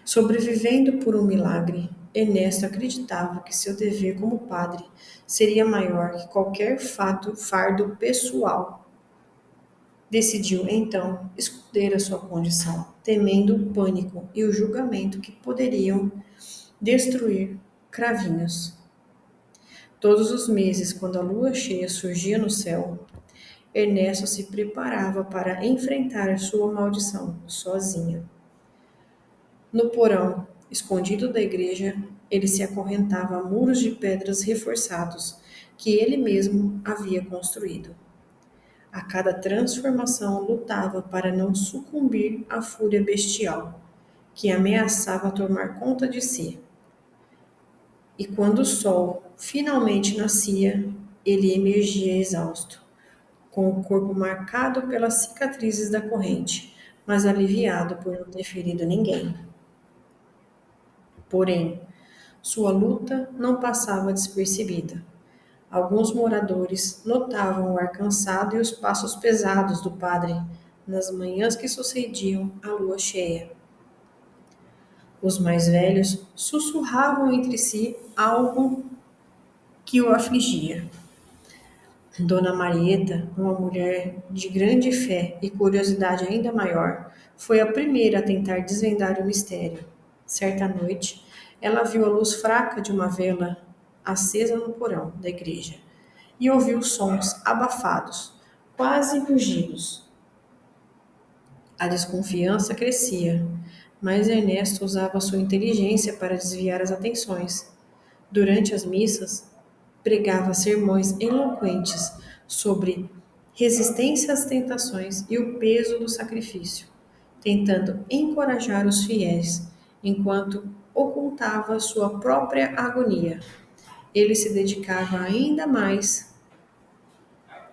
Sobrevivendo por um milagre, Ernesto acreditava que seu dever como padre seria maior que qualquer fardo pessoal. Decidiu, então, esconder a sua condição, temendo o pânico e o julgamento que poderiam destruir Cravinhos. Todos os meses, quando a lua cheia surgia no céu, Ernesto se preparava para enfrentar sua maldição sozinho. No porão, escondido da igreja, ele se acorrentava a muros de pedras reforçados que ele mesmo havia construído. A cada transformação lutava para não sucumbir à fúria bestial que ameaçava tomar conta de si. E quando o sol finalmente nascia, ele emergia exausto, com o corpo marcado pelas cicatrizes da corrente, mas aliviado por não ter ferido ninguém. Porém, sua luta não passava despercebida. Alguns moradores notavam o ar cansado e os passos pesados do padre nas manhãs que sucediam a lua cheia. Os mais velhos sussurravam entre si algo que o afligia. Dona Marieta, uma mulher de grande fé e curiosidade ainda maior, foi a primeira a tentar desvendar o mistério. Certa noite, ela viu a luz fraca de uma vela acesa no porão da igreja e ouviu sons abafados, quase rugidos. A desconfiança crescia, mas Ernesto usava sua inteligência para desviar as atenções. Durante as missas, pregava sermões eloquentes sobre resistência às tentações e o peso do sacrifício, tentando encorajar os fiéis, enquanto ocultava sua própria agonia. Ele se dedicava ainda mais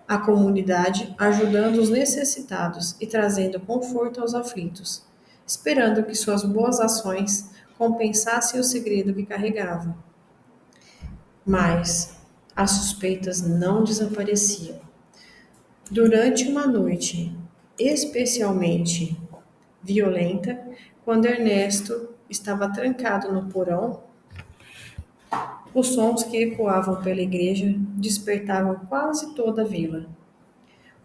à comunidade, ajudando os necessitados e trazendo conforto aos aflitos, esperando que suas boas ações compensassem o segredo que carregava. Mas as suspeitas não desapareciam. Durante uma noite especialmente violenta, quando Ernesto estava trancado no porão, os sons que ecoavam pela igreja despertavam quase toda a vila.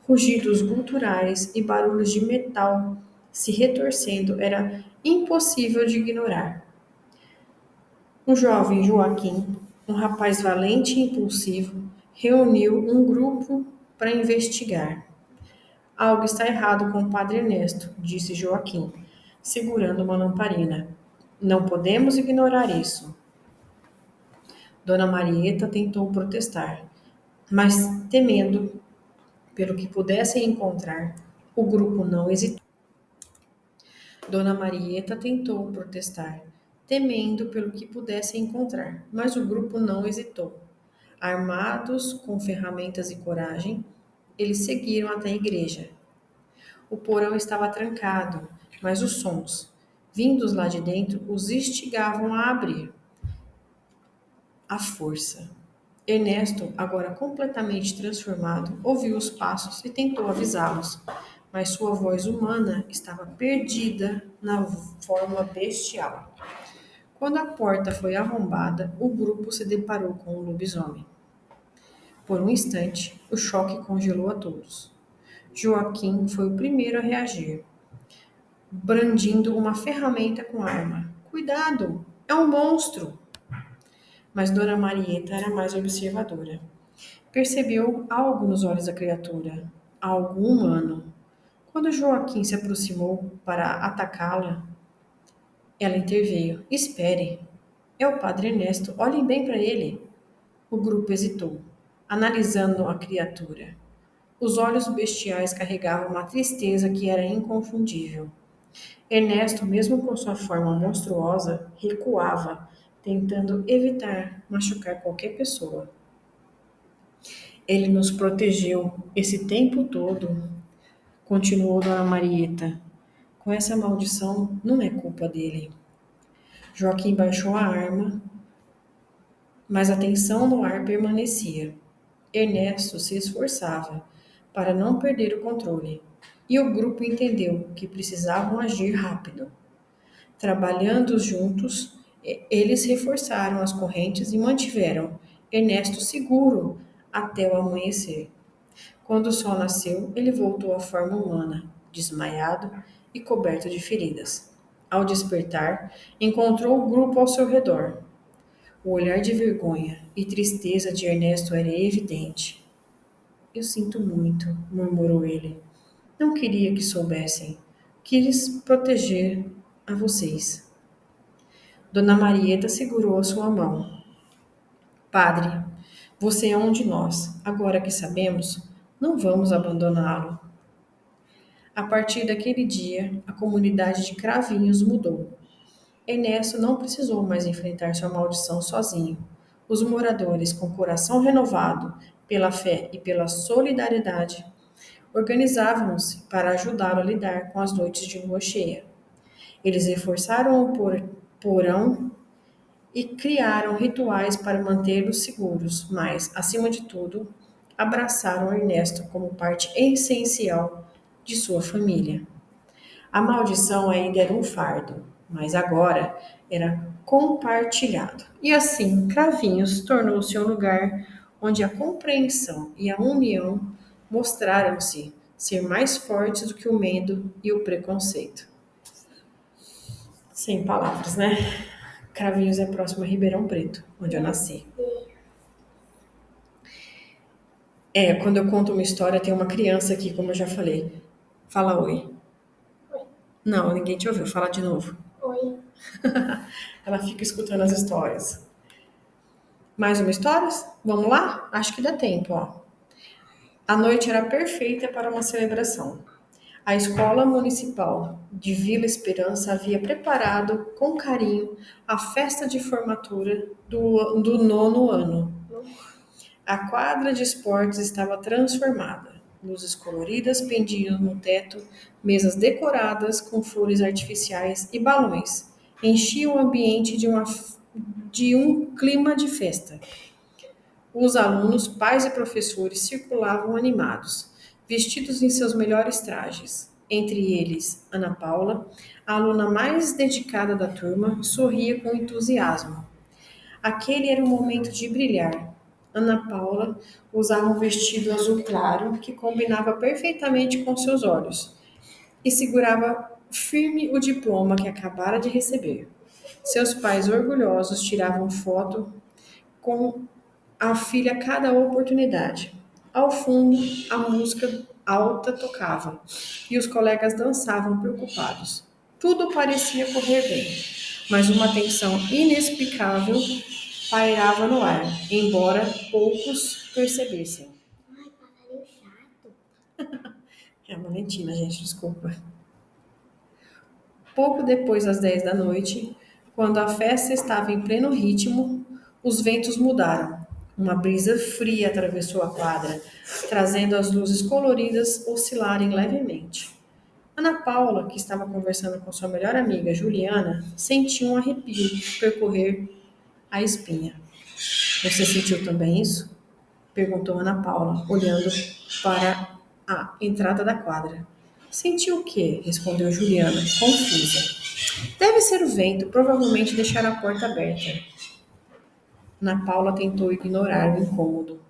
Rugidos guturais e barulhos de metal se retorcendo era impossível de ignorar. O jovem Joaquim, um rapaz valente e impulsivo, reuniu um grupo para investigar. Algo está errado com o padre Ernesto, disse Joaquim, segurando uma lamparina. Não podemos ignorar isso. Dona Marieta tentou protestar, mas temendo pelo que pudessem encontrar, o grupo não hesitou. Dona Marieta tentou protestar, temendo pelo que pudessem encontrar, mas o grupo não hesitou. Armados com ferramentas e coragem, eles seguiram até a igreja. O porão estava trancado, mas os sons, vindos lá de dentro, os instigavam a abrir. À força. Ernesto, agora completamente transformado, ouviu os passos e tentou avisá-los, mas sua voz humana estava perdida na forma bestial. Quando a porta foi arrombada, o grupo se deparou com o lobisomem. Por um instante, o choque congelou a todos. Joaquim foi o primeiro a reagir, brandindo uma ferramenta com arma. Cuidado! É um monstro! Mas Dona Marieta era mais observadora. Percebeu algo nos olhos da criatura, algo humano. Quando Joaquim se aproximou para atacá-la, ela interveio. Espere, é o padre Ernesto, olhem bem para ele. O grupo hesitou, analisando a criatura. Os olhos bestiais carregavam uma tristeza que era inconfundível. Ernesto, mesmo com sua forma monstruosa, recuava, tentando evitar machucar qualquer pessoa. Ele nos protegeu esse tempo todo, continuou Dona Marieta. Com essa maldição, não é culpa dele. Joaquim baixou a arma, mas a tensão no ar permanecia. Ernesto se esforçava para não perder o controle, e o grupo entendeu que precisavam agir rápido. Trabalhando juntos, eles reforçaram as correntes e mantiveram Ernesto seguro até o amanhecer. Quando o sol nasceu, ele voltou à forma humana, desmaiado e coberto de feridas. Ao despertar, encontrou o grupo ao seu redor. O olhar de vergonha e tristeza de Ernesto era evidente. Eu sinto muito, murmurou ele. Não queria que soubessem. Quis proteger a vocês. Dona Marieta segurou a sua mão. Padre, você é um de nós. Agora que sabemos, não vamos abandoná-lo. A partir daquele dia, a comunidade de Cravinhos mudou. Ernesto não precisou mais enfrentar sua maldição sozinho. Os moradores, com coração renovado pela fé e pela solidariedade, organizavam-se para ajudá-lo a lidar com as noites de lua cheia. Eles reforçaram o porão e criaram rituais para mantê-los seguros, mas, acima de tudo, abraçaram Ernesto como parte essencial de sua família. A maldição ainda era um fardo, mas agora era compartilhado. E assim, Cravinhos tornou-se um lugar onde a compreensão e a união mostraram-se ser mais fortes do que o medo e o preconceito. Sem palavras, né? Cravinhos é próximo a Ribeirão Preto, onde eu nasci. Quando eu conto uma história, tem uma criança aqui, como eu já falei. Fala oi. Oi. Não, ninguém te ouviu. Fala de novo. Oi. Ela fica escutando as histórias. Mais uma história? Vamos lá? Acho que dá tempo, ó. A noite era perfeita para uma celebração. A Escola Municipal de Vila Esperança havia preparado com carinho a festa de formatura do nono ano. A quadra de esportes estava transformada. Luzes coloridas pendiam no teto, mesas decoradas com flores artificiais e balões enchiam o ambiente de um clima de festa. Os alunos, pais e professores circulavam animados, vestidos em seus melhores trajes. Entre eles, Ana Paula, a aluna mais dedicada da turma, sorria com entusiasmo. Aquele era o momento de brilhar. Ana Paula usava um vestido azul claro que combinava perfeitamente com seus olhos e segurava firme o diploma que acabara de receber. Seus pais orgulhosos tiravam foto com a filha a cada oportunidade. Ao fundo, a música alta tocava e os colegas dançavam preocupados. Tudo parecia correr bem, mas uma tensão inexplicável pairava no ar, embora poucos percebessem. Ai, passarinho chato. É a Valentina, gente, desculpa. Pouco depois das 10 da noite, quando a festa estava em pleno ritmo, os ventos mudaram. Uma brisa fria atravessou a quadra, trazendo as luzes coloridas oscilarem levemente. Ana Paula, que estava conversando com sua melhor amiga Juliana, sentiu um arrepio percorrer a espinha. Você sentiu também isso? Perguntou Ana Paula, olhando para a entrada da quadra. Sentiu o quê? Respondeu Juliana, confusa. Deve ser o vento, provavelmente deixar a porta aberta. Ana Paula tentou ignorar o incômodo,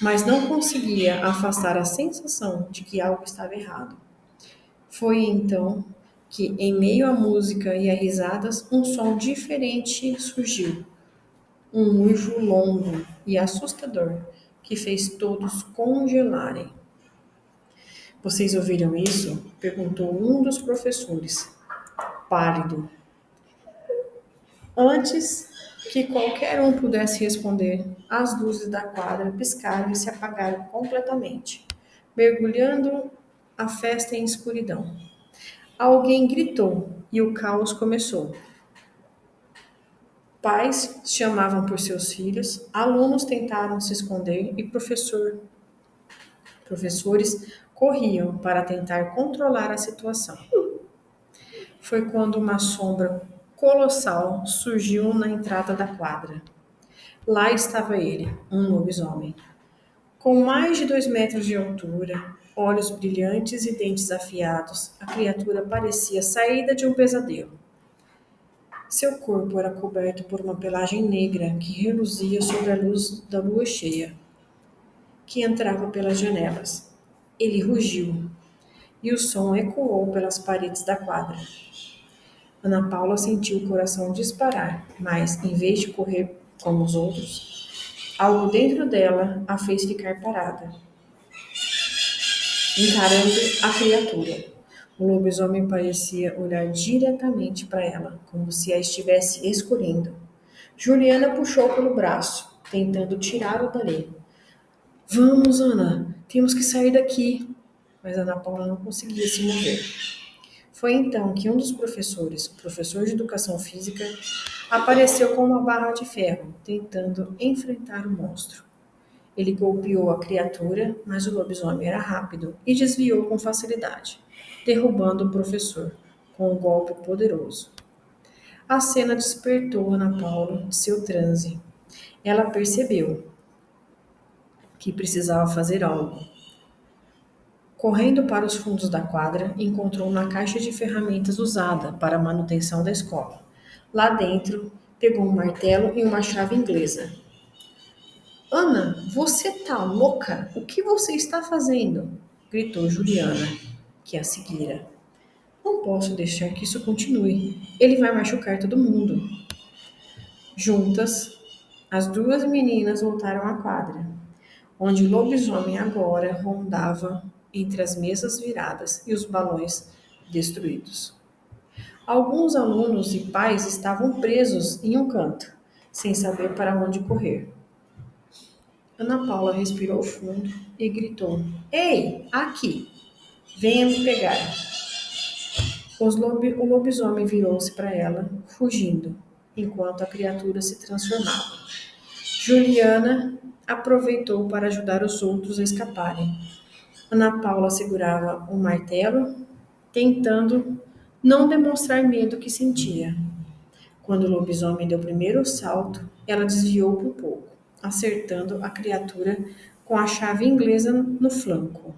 mas não conseguia afastar a sensação de que algo estava errado. Foi então que, em meio à música e a risadas, um som diferente surgiu. Um uivo longo e assustador que fez todos congelarem. Vocês ouviram isso? Perguntou um dos professores, pálido. Antes que qualquer um pudesse responder, as luzes da quadra piscaram e se apagaram completamente, mergulhando a festa em escuridão. Alguém gritou e o caos começou. Pais chamavam por seus filhos, alunos tentaram se esconder e professores corriam para tentar controlar a situação. Foi quando uma sombra colossal surgiu na entrada da quadra. Lá estava ele, um lobisomem. Com mais de 2 metros de altura, olhos brilhantes e dentes afiados, a criatura parecia saída de um pesadelo. Seu corpo era coberto por uma pelagem negra que reluzia sob a luz da lua cheia, que entrava pelas janelas. Ele rugiu, e o som ecoou pelas paredes da quadra. Ana Paula sentiu o coração disparar, mas, em vez de correr como os outros, algo dentro dela a fez ficar parada, encarando a criatura. O lobisomem parecia olhar diretamente para ela, como se a estivesse escolhendo. Juliana puxou pelo braço, tentando tirá-lo dali. Vamos, Ana, temos que sair daqui. Mas Ana Paula não conseguia se mover. Foi então que um dos professores, o professor de educação física, apareceu com uma barra de ferro, tentando enfrentar o monstro. Ele golpeou a criatura, mas o lobisomem era rápido e desviou com facilidade, derrubando o professor com um golpe poderoso. A cena despertou Ana Paula de seu transe. Ela percebeu que precisava fazer algo. Correndo para os fundos da quadra, encontrou uma caixa de ferramentas usada para a manutenção da escola. Lá dentro, pegou um martelo e uma chave inglesa. Ana, você tá louca? O que você está fazendo? Gritou Juliana, que a seguira. Não posso deixar que isso continue. Ele vai machucar todo mundo. Juntas, as duas meninas voltaram à quadra, onde o lobisomem agora rondava entre as mesas viradas e os balões destruídos. Alguns alunos e pais estavam presos em um canto, sem saber para onde correr. Ana Paula respirou fundo e gritou: Ei, aqui! Venha me pegar! O lobisomem virou-se para ela, fugindo, enquanto a criatura se transformava. Juliana aproveitou para ajudar os outros a escaparem. Ana Paula segurava um martelo, tentando não demonstrar medo que sentia. Quando o lobisomem deu o primeiro salto, ela desviou por pouco, acertando a criatura com a chave inglesa no flanco.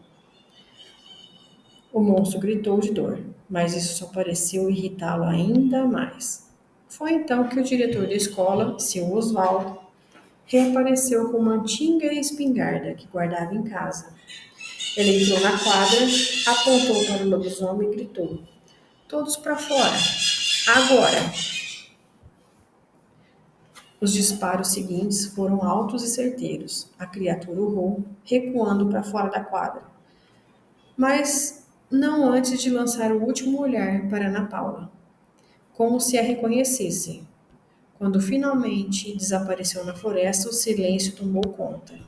O monstro gritou de dor, mas isso só pareceu irritá-lo ainda mais. Foi então que o diretor da escola, seu Oswaldo, reapareceu com uma antiga espingarda que guardava em casa. Ele entrou na quadra, apontou para o lobisomem e gritou: Todos para fora! Agora! Os disparos seguintes foram altos e certeiros. A criatura urrou, recuando para fora da quadra. Mas não antes de lançar o último olhar para Ana Paula, como se a reconhecesse. Quando finalmente desapareceu na floresta, o silêncio tomou conta.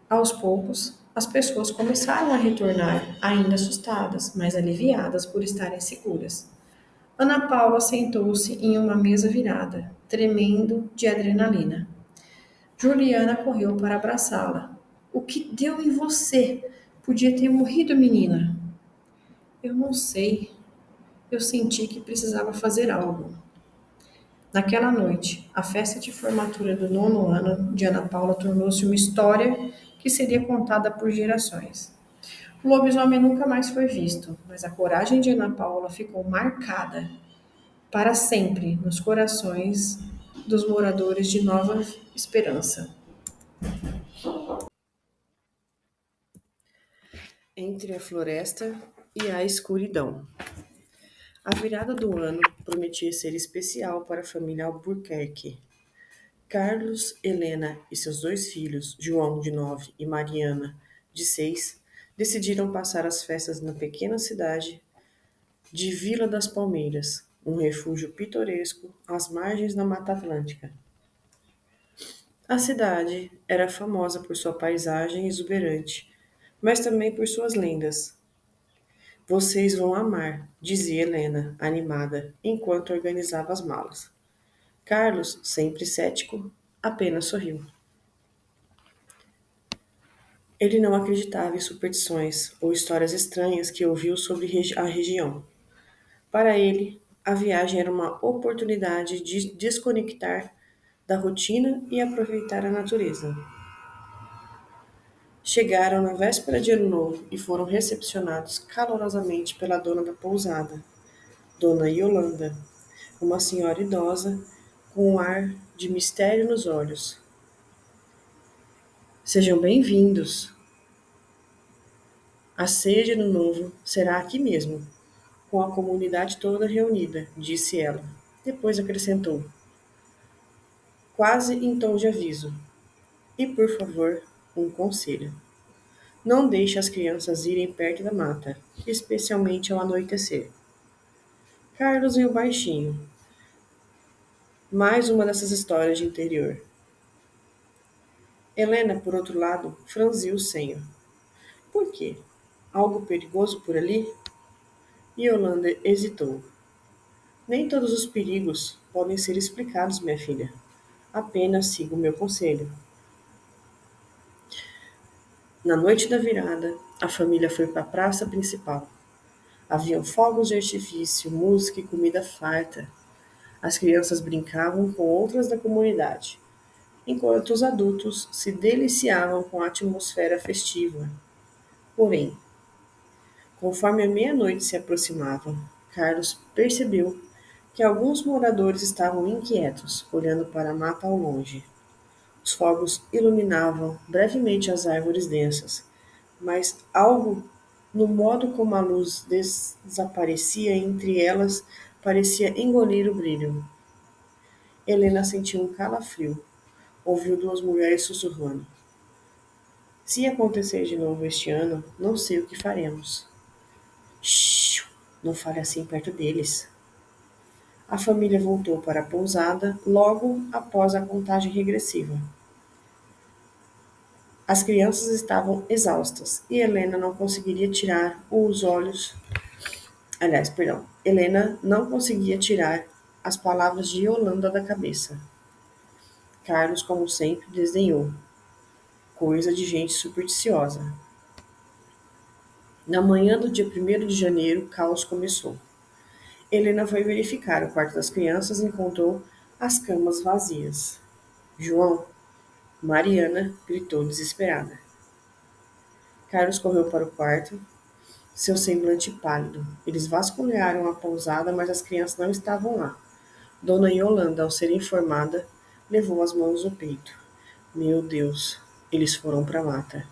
Aos poucos, as pessoas começaram a retornar, ainda assustadas, mas aliviadas por estarem seguras. Ana Paula sentou-se em uma mesa virada, tremendo de adrenalina. Juliana correu para abraçá-la. O que deu em você? Podia ter morrido, menina. Eu não sei. Eu senti que precisava fazer algo. Naquela noite, a festa de formatura do nono ano de Ana Paula tornou-se uma história que seria contada por gerações. O lobisomem nunca mais foi visto, mas a coragem de Ana Paula ficou marcada para sempre nos corações dos moradores de Nova Esperança. Entre a floresta e a escuridão. A virada do ano prometia ser especial para a família Albuquerque. Carlos, Helena e seus dois filhos, João, de 9, e Mariana, de 6, decidiram passar as festas na pequena cidade de Vila das Palmeiras, um refúgio pitoresco às margens da Mata Atlântica. A cidade era famosa por sua paisagem exuberante, mas também por suas lendas. Vocês vão amar, dizia Helena, animada, enquanto organizava as malas. Carlos, sempre cético, apenas sorriu. Ele não acreditava em superstições ou histórias estranhas que ouviu sobre a região. Para ele, a viagem era uma oportunidade de desconectar da rotina e aproveitar a natureza. Chegaram na véspera de Ano Novo e foram recepcionados calorosamente pela dona da pousada, Dona Yolanda, uma senhora idosa com um ar de mistério nos olhos. Sejam bem-vindos. A ceia de Ano Novo será aqui mesmo, com a comunidade toda reunida, disse ela. Depois acrescentou, quase em tom de aviso. E, por favor, um conselho. Não deixe as crianças irem perto da mata, especialmente ao anoitecer. Carlos riu baixinho. Mais uma dessas histórias de interior. Helena, por outro lado, franziu o senho. Por quê? Algo perigoso por ali? E Yolanda hesitou. Nem todos os perigos podem ser explicados, minha filha. Apenas siga o meu conselho. Na noite da virada, a família foi para a praça principal. Haviam fogos de artifício, música e comida farta. As crianças brincavam com outras da comunidade, enquanto os adultos se deliciavam com a atmosfera festiva. Porém, conforme a meia-noite se aproximava, Carlos percebeu que alguns moradores estavam inquietos, olhando para a mata ao longe. Os fogos iluminavam brevemente as árvores densas, mas algo no modo como a luz desaparecia entre elas parecia engolir o brilho. Helena sentiu um calafrio. Ouviu duas mulheres sussurrando. Se acontecer de novo este ano, não sei o que faremos. Shhh, não fale assim perto deles. A família voltou para a pousada logo após a contagem regressiva. As crianças estavam exaustas e Helena não conseguiria tirar os olhos. Aliás, perdão. Helena não conseguia tirar as palavras de Yolanda da cabeça. Carlos, como sempre, desdenhou. Coisa de gente supersticiosa. Na manhã do dia 1º de janeiro, o caos começou. Helena foi verificar o quarto das crianças e encontrou as camas vazias. João, Mariana gritou desesperada. Carlos correu para o quarto, seu semblante pálido. Eles vasculharam a pousada, mas as crianças não estavam lá. Dona Yolanda, ao ser informada, levou as mãos no peito. Meu Deus, eles foram para a mata.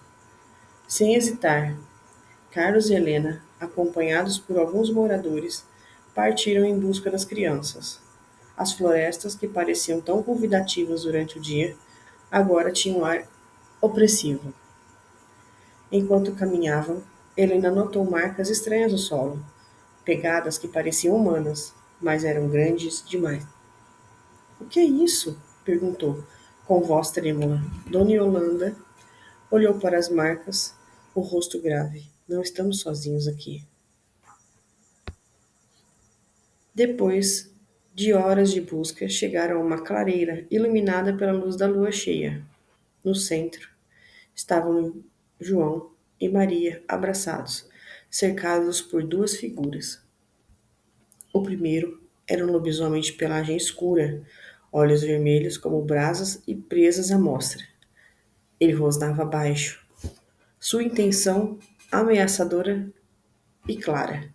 Sem hesitar, Carlos e Helena, acompanhados por alguns moradores, partiram em busca das crianças. As florestas, que pareciam tão convidativas durante o dia, agora tinham um ar opressivo. Enquanto caminhavam, Helena notou marcas estranhas no solo, pegadas que pareciam humanas, mas eram grandes demais. O que é isso? Perguntou, com voz trêmula. Dona Yolanda olhou para as marcas, o rosto grave. Não estamos sozinhos aqui. Depois de horas de busca, chegaram a uma clareira iluminada pela luz da lua cheia. No centro estavam João e Maria abraçados, cercados por duas figuras. O primeiro era um lobisomem de pelagem escura, olhos vermelhos como brasas e presas à mostra. Ele rosnava baixo, sua intenção ameaçadora e clara.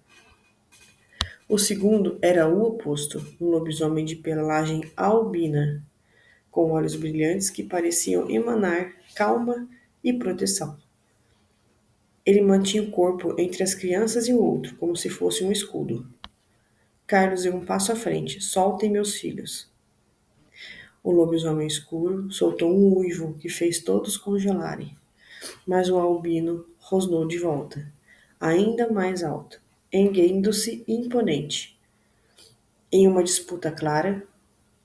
O segundo era o oposto, um lobisomem de pelagem albina, com olhos brilhantes que pareciam emanar calma e proteção. Ele mantinha o corpo entre as crianças e o outro, como se fosse um escudo. Carlos deu um passo à frente. Soltem meus filhos. O lobisomem escuro soltou um uivo que fez todos congelarem, mas o albino rosnou de volta, ainda mais alto, erguendo-se imponente. Em uma disputa clara,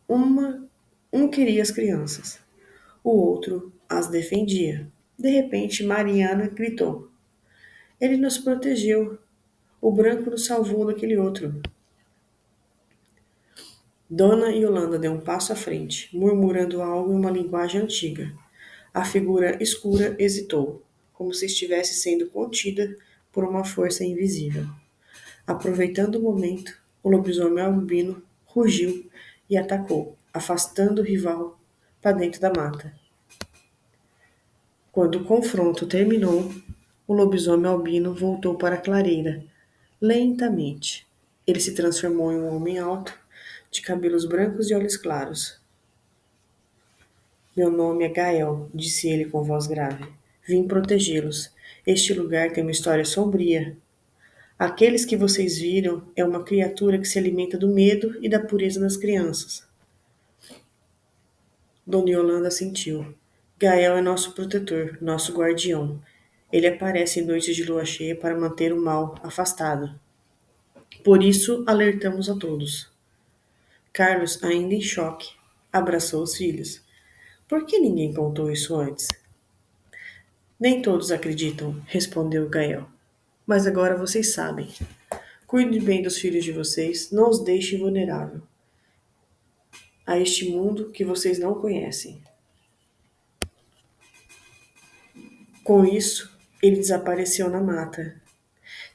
um queria as crianças, o outro as defendia. De repente, Mariana gritou: Ele nos protegeu. O branco nos salvou daquele outro. Dona Yolanda deu um passo à frente, murmurando algo em uma linguagem antiga. A figura escura hesitou, como se estivesse sendo contida por uma força invisível. Aproveitando o momento, o lobisomem albino rugiu e atacou, afastando o rival para dentro da mata. Quando o confronto terminou, o lobisomem albino voltou para a clareira, lentamente. Ele se transformou em um homem alto, de cabelos brancos e olhos claros. Meu nome é Gael, disse ele com voz grave. Vim protegê-los. Este lugar tem uma história sombria. Aqueles que vocês viram é uma criatura que se alimenta do medo e da pureza das crianças. Dona Yolanda sentiu. Gael é nosso protetor, nosso guardião. Ele aparece em noites de lua cheia para manter o mal afastado. Por isso, alertamos a todos. Carlos, ainda em choque, abraçou os filhos. Por que ninguém contou isso antes? Nem todos acreditam, respondeu Gael. Mas agora vocês sabem. Cuide bem dos filhos de vocês, não os deixe vulnerável a este mundo que vocês não conhecem. Com isso, ele desapareceu na mata,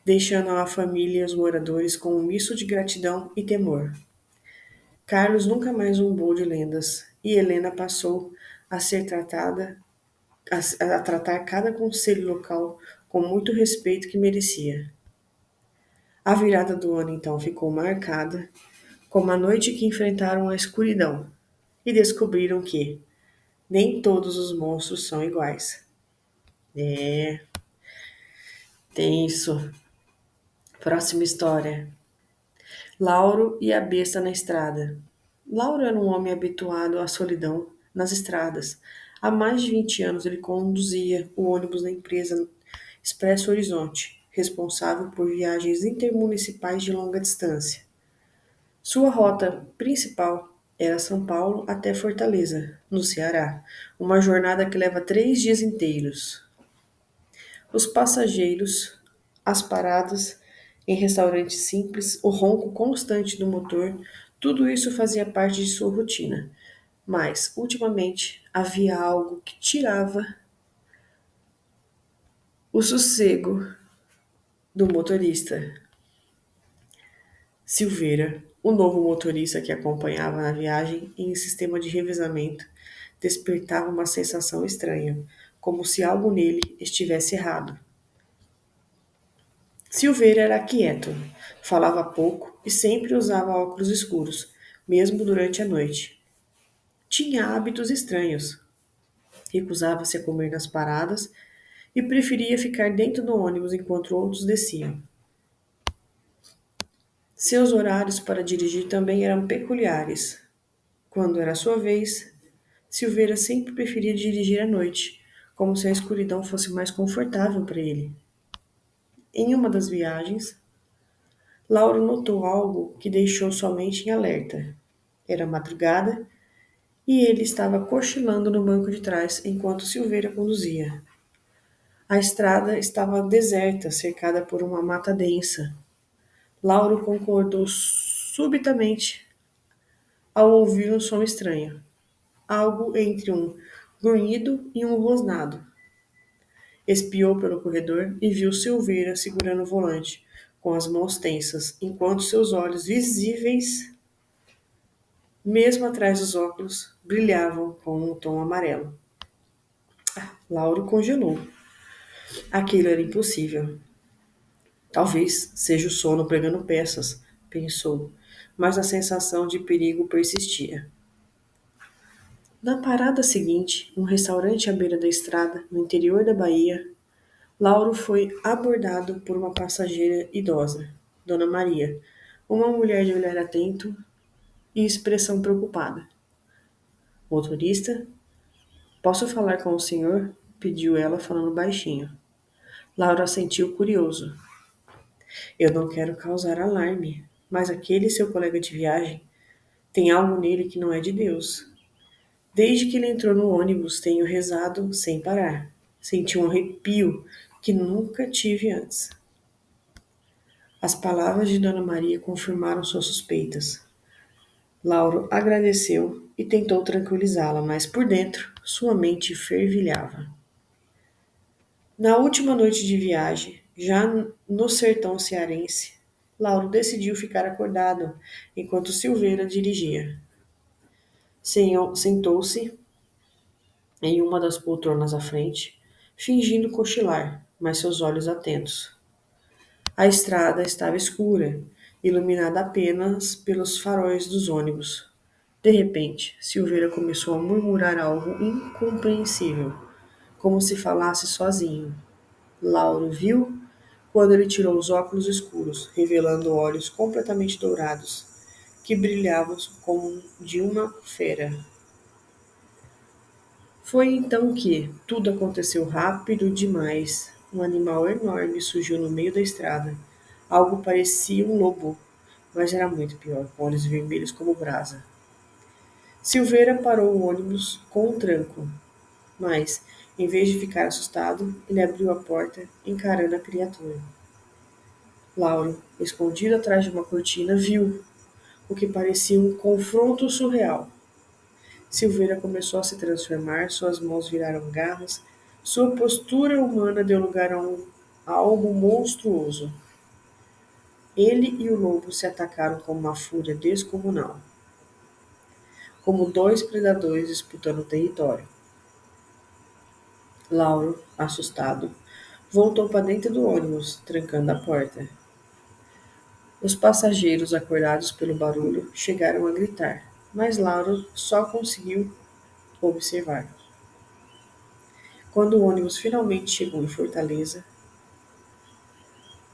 deixando a família e os moradores com um misto de gratidão e temor. Carlos nunca mais zombou de lendas, e Helena passou a ser tratada, a tratar cada conselho local com muito respeito que merecia. A virada do ano então ficou marcada como a noite que enfrentaram a escuridão e descobriram que nem todos os monstros são iguais. É, tenso. Próxima história. Lauro e a besta na estrada. Lauro era um homem habituado à solidão nas estradas. Há mais de 20 anos ele conduzia o ônibus da empresa Expresso Horizonte, responsável por viagens intermunicipais de longa distância. Sua rota principal era São Paulo até Fortaleza, no Ceará, uma jornada que leva 3 dias inteiros. Os passageiros, as paradas em restaurantes simples, o ronco constante do motor, tudo isso fazia parte de sua rotina. Mas, ultimamente, havia algo que tirava o sossego do motorista. Silveira, o novo motorista que acompanhava na viagem em sistema de revezamento, despertava uma sensação estranha, como se algo nele estivesse errado. Silveira era quieto, falava pouco e sempre usava óculos escuros, mesmo durante a noite. Tinha hábitos estranhos. Recusava-se a comer nas paradas e preferia ficar dentro do ônibus enquanto outros desciam. Seus horários para dirigir também eram peculiares. Quando era sua vez, Silveira sempre preferia dirigir à noite, como se a escuridão fosse mais confortável para ele. Em uma das viagens, Lauro notou algo que deixou sua mente em alerta. Era madrugada e ele estava cochilando no banco de trás enquanto Silveira conduzia. A estrada estava deserta, cercada por uma mata densa. Lauro concordou subitamente ao ouvir um som estranho, algo entre um grunhido e um rosnado. Espiou pelo corredor e viu Silveira segurando o volante, com as mãos tensas, enquanto seus olhos visíveis, mesmo atrás dos óculos, brilhavam com um tom amarelo. Lauro congelou. Aquilo era impossível. Talvez seja o sono pregando peças, pensou, mas a sensação de perigo persistia. Na parada seguinte, um restaurante à beira da estrada, no interior da Bahia, Lauro foi abordado por uma passageira idosa, Dona Maria, uma mulher de olhar atento e expressão preocupada. Motorista, posso falar com o senhor? Pediu ela, falando baixinho. Lauro assentiu curioso. Eu não quero causar alarme, mas aquele seu colega de viagem tem algo nele que não é de Deus. Desde que ele entrou no ônibus, tenho rezado sem parar. Senti um arrepio que nunca tive antes. As palavras de Dona Maria confirmaram suas suspeitas. Lauro agradeceu e tentou tranquilizá-la, mas por dentro sua mente fervilhava. Na última noite de viagem, já no sertão cearense, Lauro decidiu ficar acordado enquanto Silveira dirigia. Sentou-se em uma das poltronas à frente, fingindo cochilar, mas seus olhos atentos. A estrada estava escura, iluminada apenas pelos faróis dos ônibus. De repente, Silveira começou a murmurar algo incompreensível, como se falasse sozinho. Lauro viu quando ele tirou os óculos escuros, revelando olhos completamente dourados, que brilhavam como de uma fera. Foi então que tudo aconteceu rápido demais. Um animal enorme surgiu no meio da estrada. Algo parecia um lobo, mas era muito pior, com olhos vermelhos como brasa. Silveira parou o ônibus com um tranco, mas, em vez de ficar assustado, ele abriu a porta, encarando a criatura. Lauro, escondido atrás de uma cortina, viu o que parecia um confronto surreal. Silveira começou a se transformar, suas mãos viraram garras, sua postura humana deu lugar a algo monstruoso. Ele e o lobo se atacaram com uma fúria descomunal, como dois predadores disputando território. Lauro, assustado, voltou para dentro do ônibus, trancando a porta. Os passageiros, acordados pelo barulho, chegaram a gritar, mas Lauro só conseguiu observar. Quando o ônibus finalmente chegou em Fortaleza,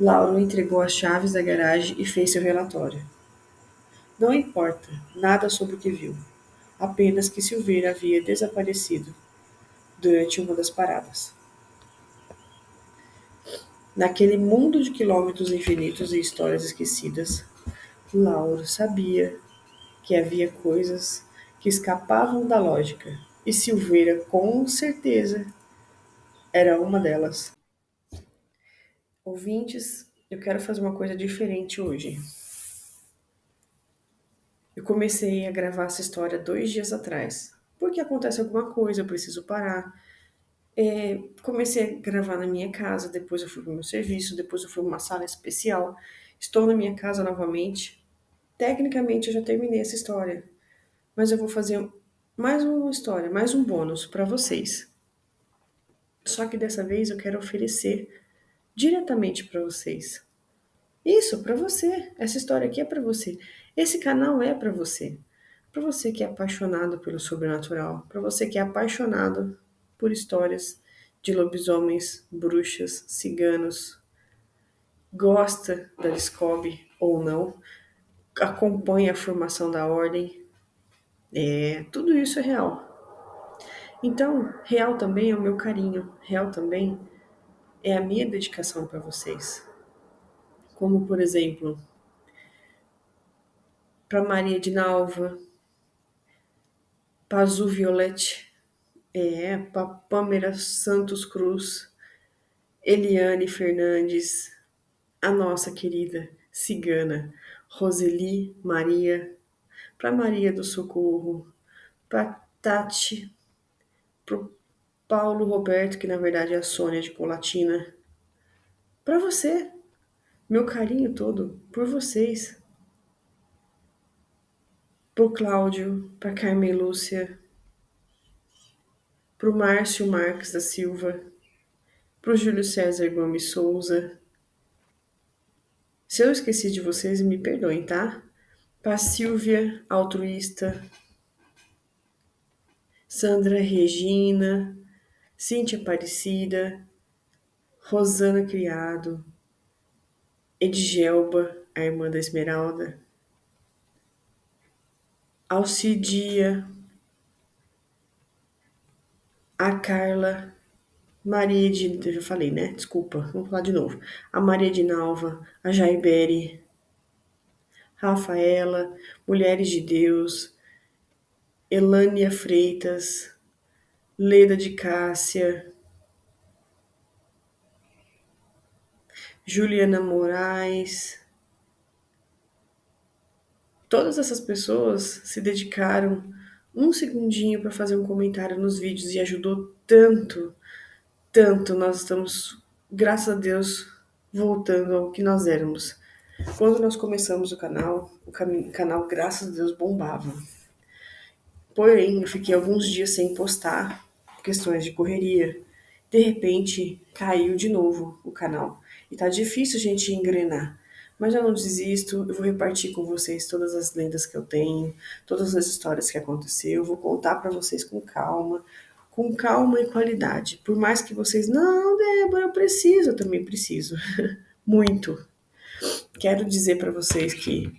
Lauro entregou as chaves da garagem e fez seu relatório. Não importa nada sobre o que viu, apenas que Silveira havia desaparecido durante uma das paradas. Naquele mundo de quilômetros infinitos e histórias esquecidas, Lauro sabia que havia coisas que escapavam da lógica, e Silveira, com certeza, era uma delas. Ouvintes, eu quero fazer uma coisa diferente hoje. Eu comecei a gravar essa história 2 dias atrás. Porque acontece alguma coisa, eu preciso parar. Comecei a gravar na minha casa, depois eu fui para o meu serviço, depois eu fui para uma sala especial. Estou na minha casa novamente. Tecnicamente eu já terminei essa história, mas eu vou fazer mais uma história, mais um bônus para vocês. Só que dessa vez eu quero oferecer diretamente para vocês. Isso, para você. Essa história aqui é para você. Esse canal é para você. Para você que é apaixonado pelo sobrenatural, para você que é apaixonado por histórias de lobisomens, bruxas, ciganos gosta da Discovery ou não, acompanha a formação da ordem. Tudo isso é real. Então, real também é o meu carinho, real também é a minha dedicação para vocês. Como, por exemplo, para Maria de Nalva, para Azul Violette, para Pamela Santos Cruz, Eliane Fernandes, a nossa querida cigana Roseli Maria, para Maria do Socorro, para Tati, para Paulo Roberto, que na verdade é a Sônia de Colatina, para você, meu carinho todo por vocês, pro Cláudio, para Carmen Lúcia, pro Márcio Marques da Silva, pro Júlio César Gomes Souza. Se eu esqueci de vocês, me perdoem, tá? Pra Silvia Altruísta, Sandra Regina, Cíntia Aparecida, Rosana Criado, Edgelba, a irmã da Esmeralda, Alcidia, a Carla, Maria de... Eu já falei, né? Desculpa, vamos falar de novo. A Maria de Nalva, a Jaibere, Rafaela, Mulheres de Deus, Elânia Freitas, Leda de Cássia, Juliana Moraes. Todas essas pessoas se dedicaram um segundinho para fazer um comentário nos vídeos e ajudou tanto, tanto. Nós estamos, graças a Deus, voltando ao que nós éramos. Quando nós começamos o canal, canal, graças a Deus, bombava. Porém, eu fiquei alguns dias sem postar, por questões de correria. De repente, caiu de novo o canal. E tá difícil a gente engrenar. Mas eu não desisto, eu vou repartir com vocês todas as lendas que eu tenho, todas as histórias que aconteceu, eu vou contar para vocês com calma e qualidade. Por mais que vocês, não, Débora, eu preciso, eu também preciso. Muito. Quero dizer para vocês que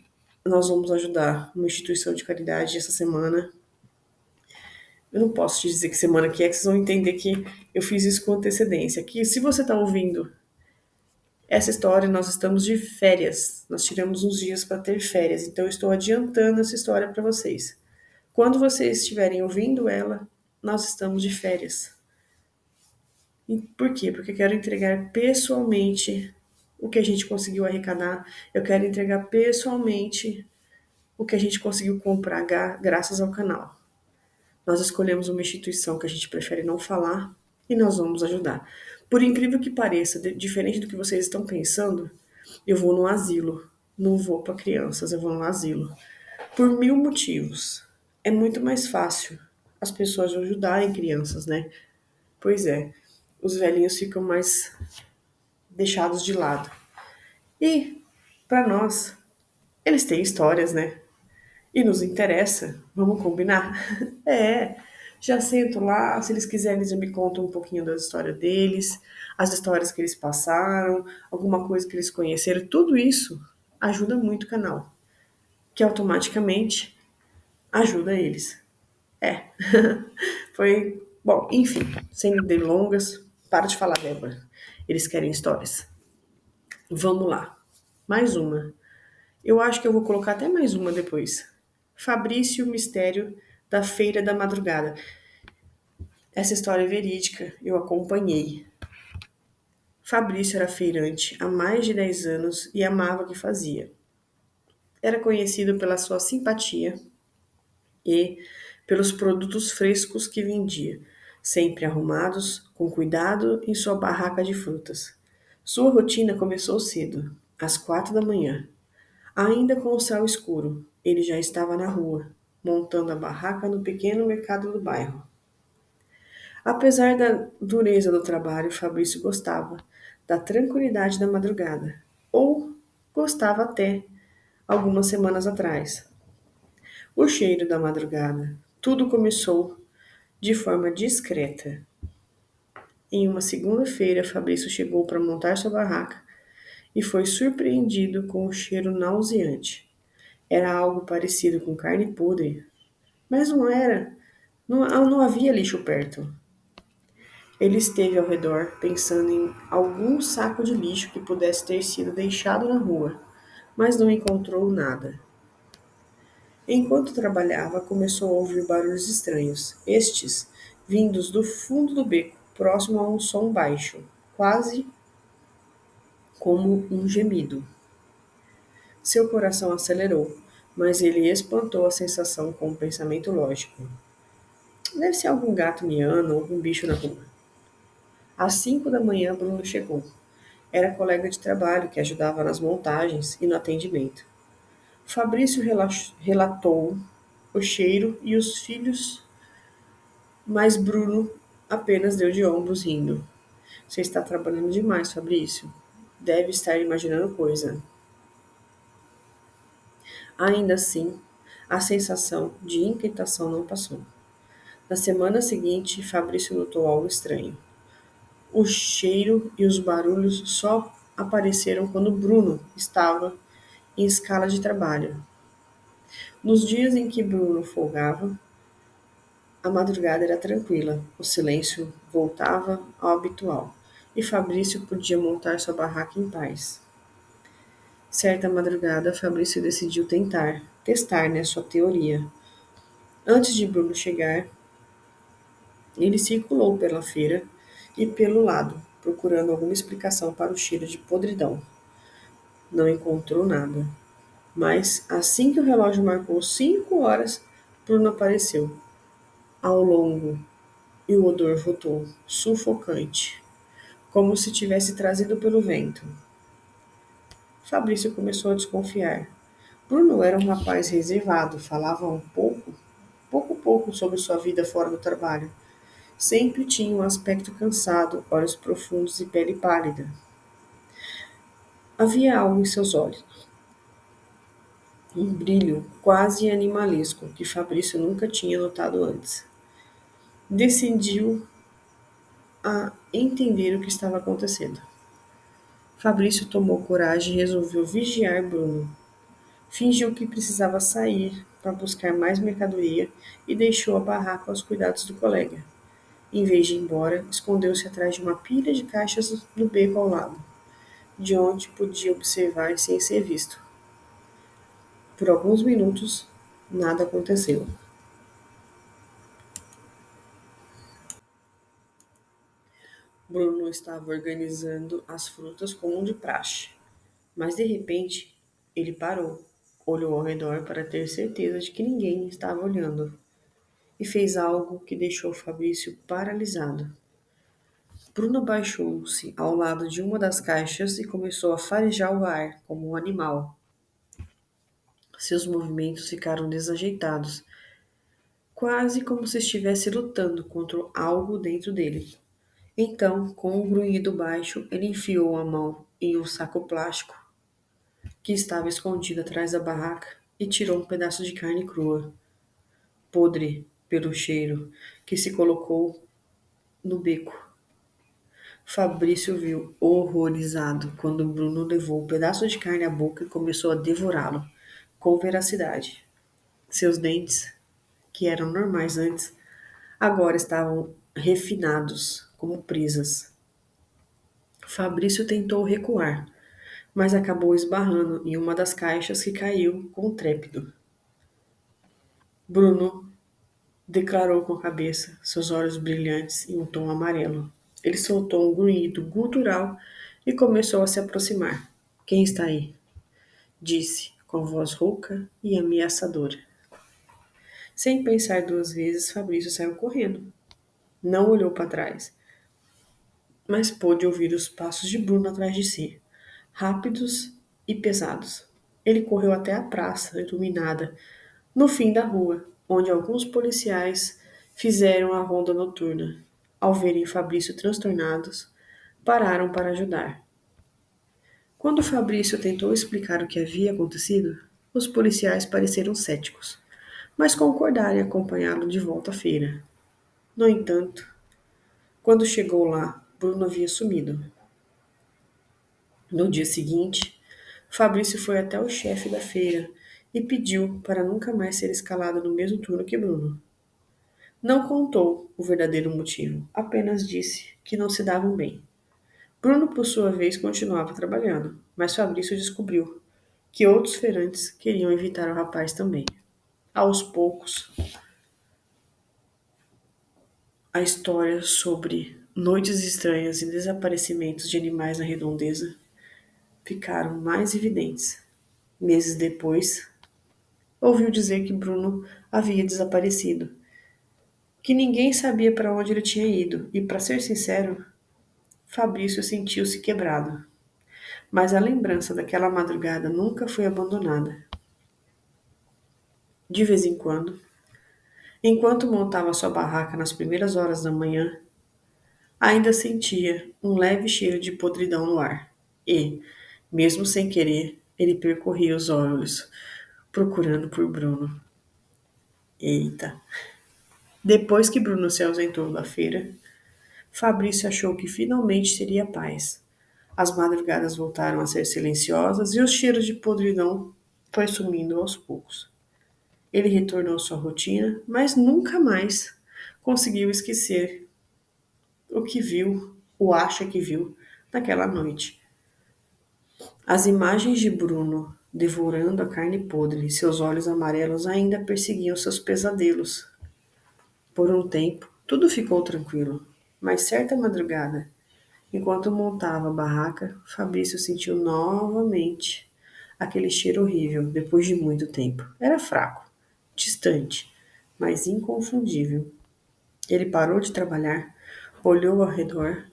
nós vamos ajudar uma instituição de caridade essa semana. Eu não posso te dizer que semana que vocês vão entender que eu fiz isso com antecedência. Que se você está ouvindo essa história, nós estamos de férias. Nós tiramos uns dias para ter férias. Então eu estou adiantando essa história para vocês. Quando vocês estiverem ouvindo ela, nós estamos de férias. E por quê? Porque eu quero entregar pessoalmente o que a gente conseguiu arrecadar. Eu quero entregar pessoalmente o que a gente conseguiu comprar graças ao canal. Nós escolhemos uma instituição que a gente prefere não falar e nós vamos ajudar. Por incrível que pareça, diferente do que vocês estão pensando, eu vou no asilo. Não vou para crianças, eu vou no asilo. Por 1000 motivos. É muito mais fácil as pessoas ajudarem crianças, né? Pois é, os velhinhos ficam mais deixados de lado. E, para nós, eles têm histórias, né? E nos interessa, vamos combinar? É, já sento lá, se eles quiserem, eles me contam um pouquinho da história deles, as histórias que eles passaram, alguma coisa que eles conheceram, tudo isso ajuda muito o canal, que automaticamente ajuda eles. É, foi, bom, enfim, sem delongas, para de falar, Débora. Eles querem histórias. Vamos lá, mais uma. Eu acho que eu vou colocar até mais uma depois. Fabrício Mistério da Feira da Madrugada. Essa história é verídica, eu acompanhei. Fabrício era feirante há mais de 10 anos e amava o que fazia. Era conhecido pela sua simpatia e pelos produtos frescos que vendia, sempre arrumados, com cuidado em sua barraca de frutas. Sua rotina começou cedo, às 4 da manhã. Ainda com o céu escuro, ele já estava na rua, montando a barraca no pequeno mercado do bairro. Apesar da dureza do trabalho, Fabrício gostava da tranquilidade da madrugada, ou gostava até algumas semanas atrás. O cheiro da madrugada. Tudo começou de forma discreta. Em uma segunda-feira, Fabrício chegou para montar sua barraca e foi surpreendido com o cheiro nauseante. Era algo parecido com carne podre, mas não era. Não havia lixo perto. Ele esteve ao redor, pensando em algum saco de lixo que pudesse ter sido deixado na rua, mas não encontrou nada. Enquanto trabalhava, começou a ouvir barulhos estranhos, estes vindos do fundo do beco, próximo a um som baixo, quase como um gemido. Seu coração acelerou, mas ele espantou a sensação com um pensamento lógico. Deve ser algum gato miando ou algum bicho na rua. Às 5 da manhã, Bruno chegou. Era colega de trabalho que ajudava nas montagens e no atendimento. Fabrício relatou o cheiro e os filhos, mas Bruno apenas deu de ombros rindo. Você está trabalhando demais, Fabrício. Deve estar imaginando coisa. Ainda assim, a sensação de inquietação não passou. Na semana seguinte, Fabrício notou algo estranho. O cheiro e os barulhos só apareceram quando Bruno estava em escala de trabalho. Nos dias em que Bruno folgava, a madrugada era tranquila, o silêncio voltava ao habitual e Fabrício podia montar sua barraca em paz. Certa madrugada, Fabrício decidiu testar, sua teoria. Antes de Bruno chegar, ele circulou pela feira e pelo lado, procurando alguma explicação para o cheiro de podridão. Não encontrou nada. Mas, assim que o relógio marcou 5 horas, Bruno apareceu. Ao longo, e o odor voltou, sufocante, como se tivesse trazido pelo vento. Fabrício começou a desconfiar. Bruno era um rapaz reservado, falava pouco sobre sua vida fora do trabalho. Sempre tinha um aspecto cansado, olhos profundos e pele pálida. Havia algo em seus olhos, um brilho quase animalesco que Fabrício nunca tinha notado antes. Decidiu a entender o que estava acontecendo. Fabrício tomou coragem e resolveu vigiar Bruno. Fingiu que precisava sair para buscar mais mercadoria e deixou a barraca aos cuidados do colega. Em vez de ir embora, escondeu-se atrás de uma pilha de caixas no beco ao lado, de onde podia observar sem ser visto. Por alguns minutos, nada aconteceu. Bruno estava organizando as frutas como de praxe, mas de repente ele parou, olhou ao redor para ter certeza de que ninguém estava olhando e fez algo que deixou Fabrício paralisado. Bruno baixou-se ao lado de uma das caixas e começou a farejar o ar como um animal. Seus movimentos ficaram desajeitados, quase como se estivesse lutando contra algo dentro dele. Então, com um grunhido baixo, ele enfiou a mão em um saco plástico que estava escondido atrás da barraca e tirou um pedaço de carne crua, podre pelo cheiro, que se colocou no beco. Fabrício viu horrorizado quando Bruno levou o pedaço de carne à boca e começou a devorá-lo com veracidade. Seus dentes, que eram normais antes, agora estavam refinados como presas. Fabrício tentou recuar, mas acabou esbarrando em uma das caixas que caiu com trépito. Bruno declarou com a cabeça, seus olhos brilhantes em um tom amarelo. Ele soltou um grunhido gutural e começou a se aproximar. Quem está aí? Disse, com voz rouca e ameaçadora. Sem pensar duas vezes, Fabrício saiu correndo. Não olhou para trás, mas pôde ouvir os passos de Bruno atrás de si, rápidos e pesados. Ele correu até a praça iluminada, no fim da rua, onde alguns policiais fizeram a ronda noturna. Ao verem Fabrício transtornados, pararam para ajudar. Quando Fabrício tentou explicar o que havia acontecido, os policiais pareceram céticos, mas concordaram em acompanhá-lo de volta à feira. No entanto, quando chegou lá, Bruno havia sumido. No dia seguinte, Fabrício foi até o chefe da feira e pediu para nunca mais ser escalado no mesmo turno que Bruno. Não contou o verdadeiro motivo, apenas disse que não se davam bem. Bruno, por sua vez, continuava trabalhando, mas Fabrício descobriu que outros feirantes queriam evitar o rapaz também. Aos poucos, a história sobre noites estranhas e desaparecimentos de animais na redondeza ficaram mais evidentes. Meses depois, ouviu dizer que Bruno havia desaparecido, que ninguém sabia para onde ele tinha ido, e, para ser sincero, Fabrício sentiu-se quebrado. Mas a lembrança daquela madrugada nunca foi abandonada. De vez em quando, enquanto montava sua barraca nas primeiras horas da manhã, ainda sentia um leve cheiro de podridão no ar. E, mesmo sem querer, ele percorria os olhos, procurando por Bruno. Eita! Depois que Bruno se ausentou da feira, Fabrício achou que finalmente teria paz. As madrugadas voltaram a ser silenciosas e os cheiros de podridão foi sumindo aos poucos. Ele retornou à sua rotina, mas nunca mais conseguiu esquecer o que viu, ou acha que viu, naquela noite. As imagens de Bruno devorando a carne podre, seus olhos amarelos ainda perseguiam seus pesadelos. Por um tempo, tudo ficou tranquilo, mas certa madrugada, enquanto montava a barraca, Fabrício sentiu novamente aquele cheiro horrível depois de muito tempo. Era fraco, distante, mas inconfundível. Ele parou de trabalhar, olhou ao redor,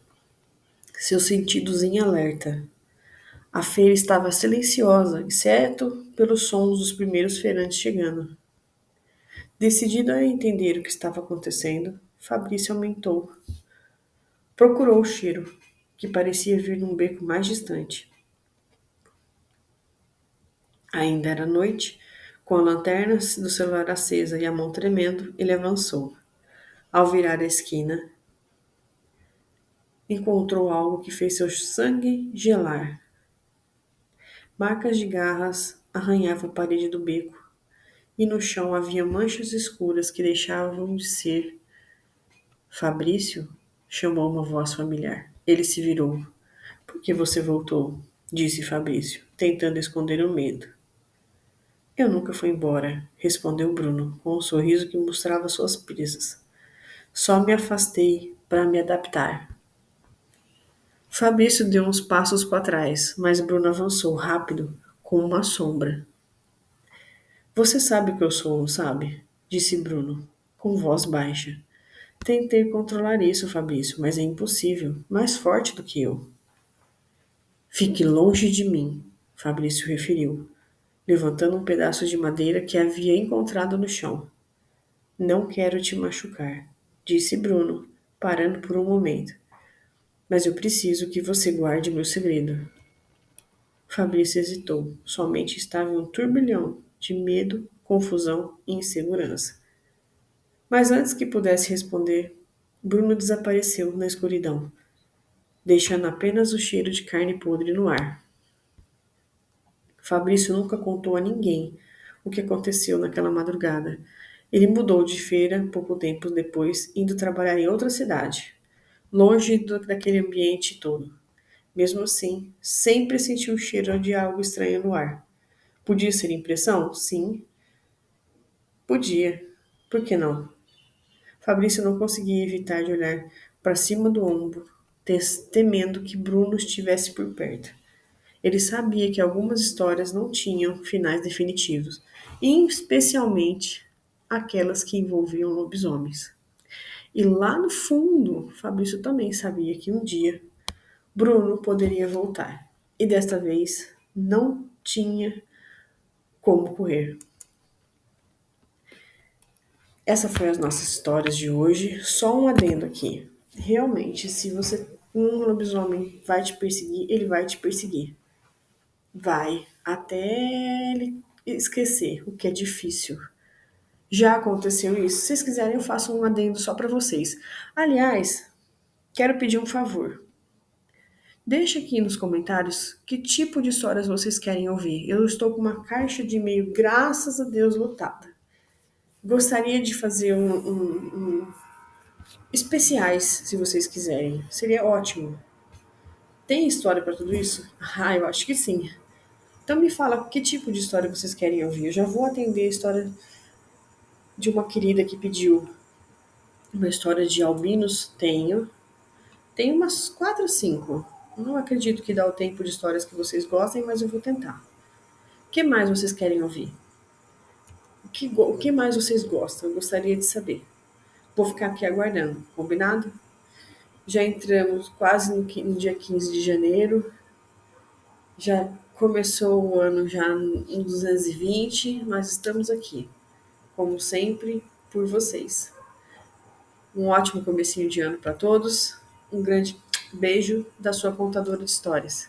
seus sentidos em alerta. A feira estava silenciosa, exceto pelos sons dos primeiros feirantes chegando. Decidido a entender o que estava acontecendo, Fabrício aumentou. Procurou o cheiro, que parecia vir num beco mais distante. Ainda era noite, com a lanterna do celular acesa e a mão tremendo, ele avançou. Ao virar a esquina, encontrou algo que fez seu sangue gelar. Marcas de garras arranhavam a parede do beco, e no chão havia manchas escuras que deixavam de ser. Fabrício? Chamou uma voz familiar. Ele se virou. Por que você voltou? Disse Fabrício, tentando esconder o medo. Eu nunca fui embora, respondeu Bruno, com um sorriso que mostrava suas presas. Só me afastei para me adaptar. Fabrício deu uns passos para trás, mas Bruno avançou rápido, como uma sombra. Você sabe que eu sou, não sabe? Disse Bruno, com voz baixa. Tentei controlar isso, Fabrício, mas é impossível. Mais forte do que eu. Fique longe de mim, Fabrício referiu, levantando um pedaço de madeira que havia encontrado no chão. Não quero te machucar, disse Bruno, parando por um momento. Mas eu preciso que você guarde meu segredo. Fabrício hesitou. Sua mente estava em um turbilhão de medo, confusão e insegurança. Mas antes que pudesse responder, Bruno desapareceu na escuridão, deixando apenas o cheiro de carne podre no ar. Fabrício nunca contou a ninguém o que aconteceu naquela madrugada. Ele mudou de feira pouco tempo depois, indo trabalhar em outra cidade, longe daquele ambiente todo. Mesmo assim, sempre sentiu o cheiro de algo estranho no ar. Podia ser impressão? Sim, podia. Por que não? Fabrício não conseguia evitar de olhar para cima do ombro, temendo que Bruno estivesse por perto. Ele sabia que algumas histórias não tinham finais definitivos, e especialmente aquelas que envolviam lobisomens. E lá no fundo, Fabrício também sabia que um dia Bruno poderia voltar. E desta vez não tinha como correr. Essa foi as nossas histórias de hoje. Só um adendo aqui. Realmente, se você um lobisomem vai te perseguir, ele vai te perseguir. Vai até ele esquecer, o que é difícil. Já aconteceu isso? Se vocês quiserem, eu faço um adendo só para vocês. Aliás, quero pedir um favor. Deixa aqui nos comentários que tipo de histórias vocês querem ouvir. Eu estou com uma caixa de e-mail, graças a Deus, lotada. Gostaria de fazer especiais, se vocês quiserem. Seria ótimo. Tem história para tudo isso? Ah, eu acho que sim. Então me fala que tipo de história vocês querem ouvir. Eu já vou atender a história de uma querida que pediu uma história de albinos. Tenho. Tem umas 4 ou 5. Não acredito que dá o tempo de histórias que vocês gostem, mas eu vou tentar. O que mais vocês querem ouvir? O que mais vocês gostam? Eu gostaria de saber. Vou ficar aqui aguardando, combinado? Já entramos quase no dia 15 de janeiro. Já começou o ano já em 220, mas estamos aqui, como sempre, por vocês. Um ótimo comecinho de ano para todos. Um grande beijo da sua contadora de histórias.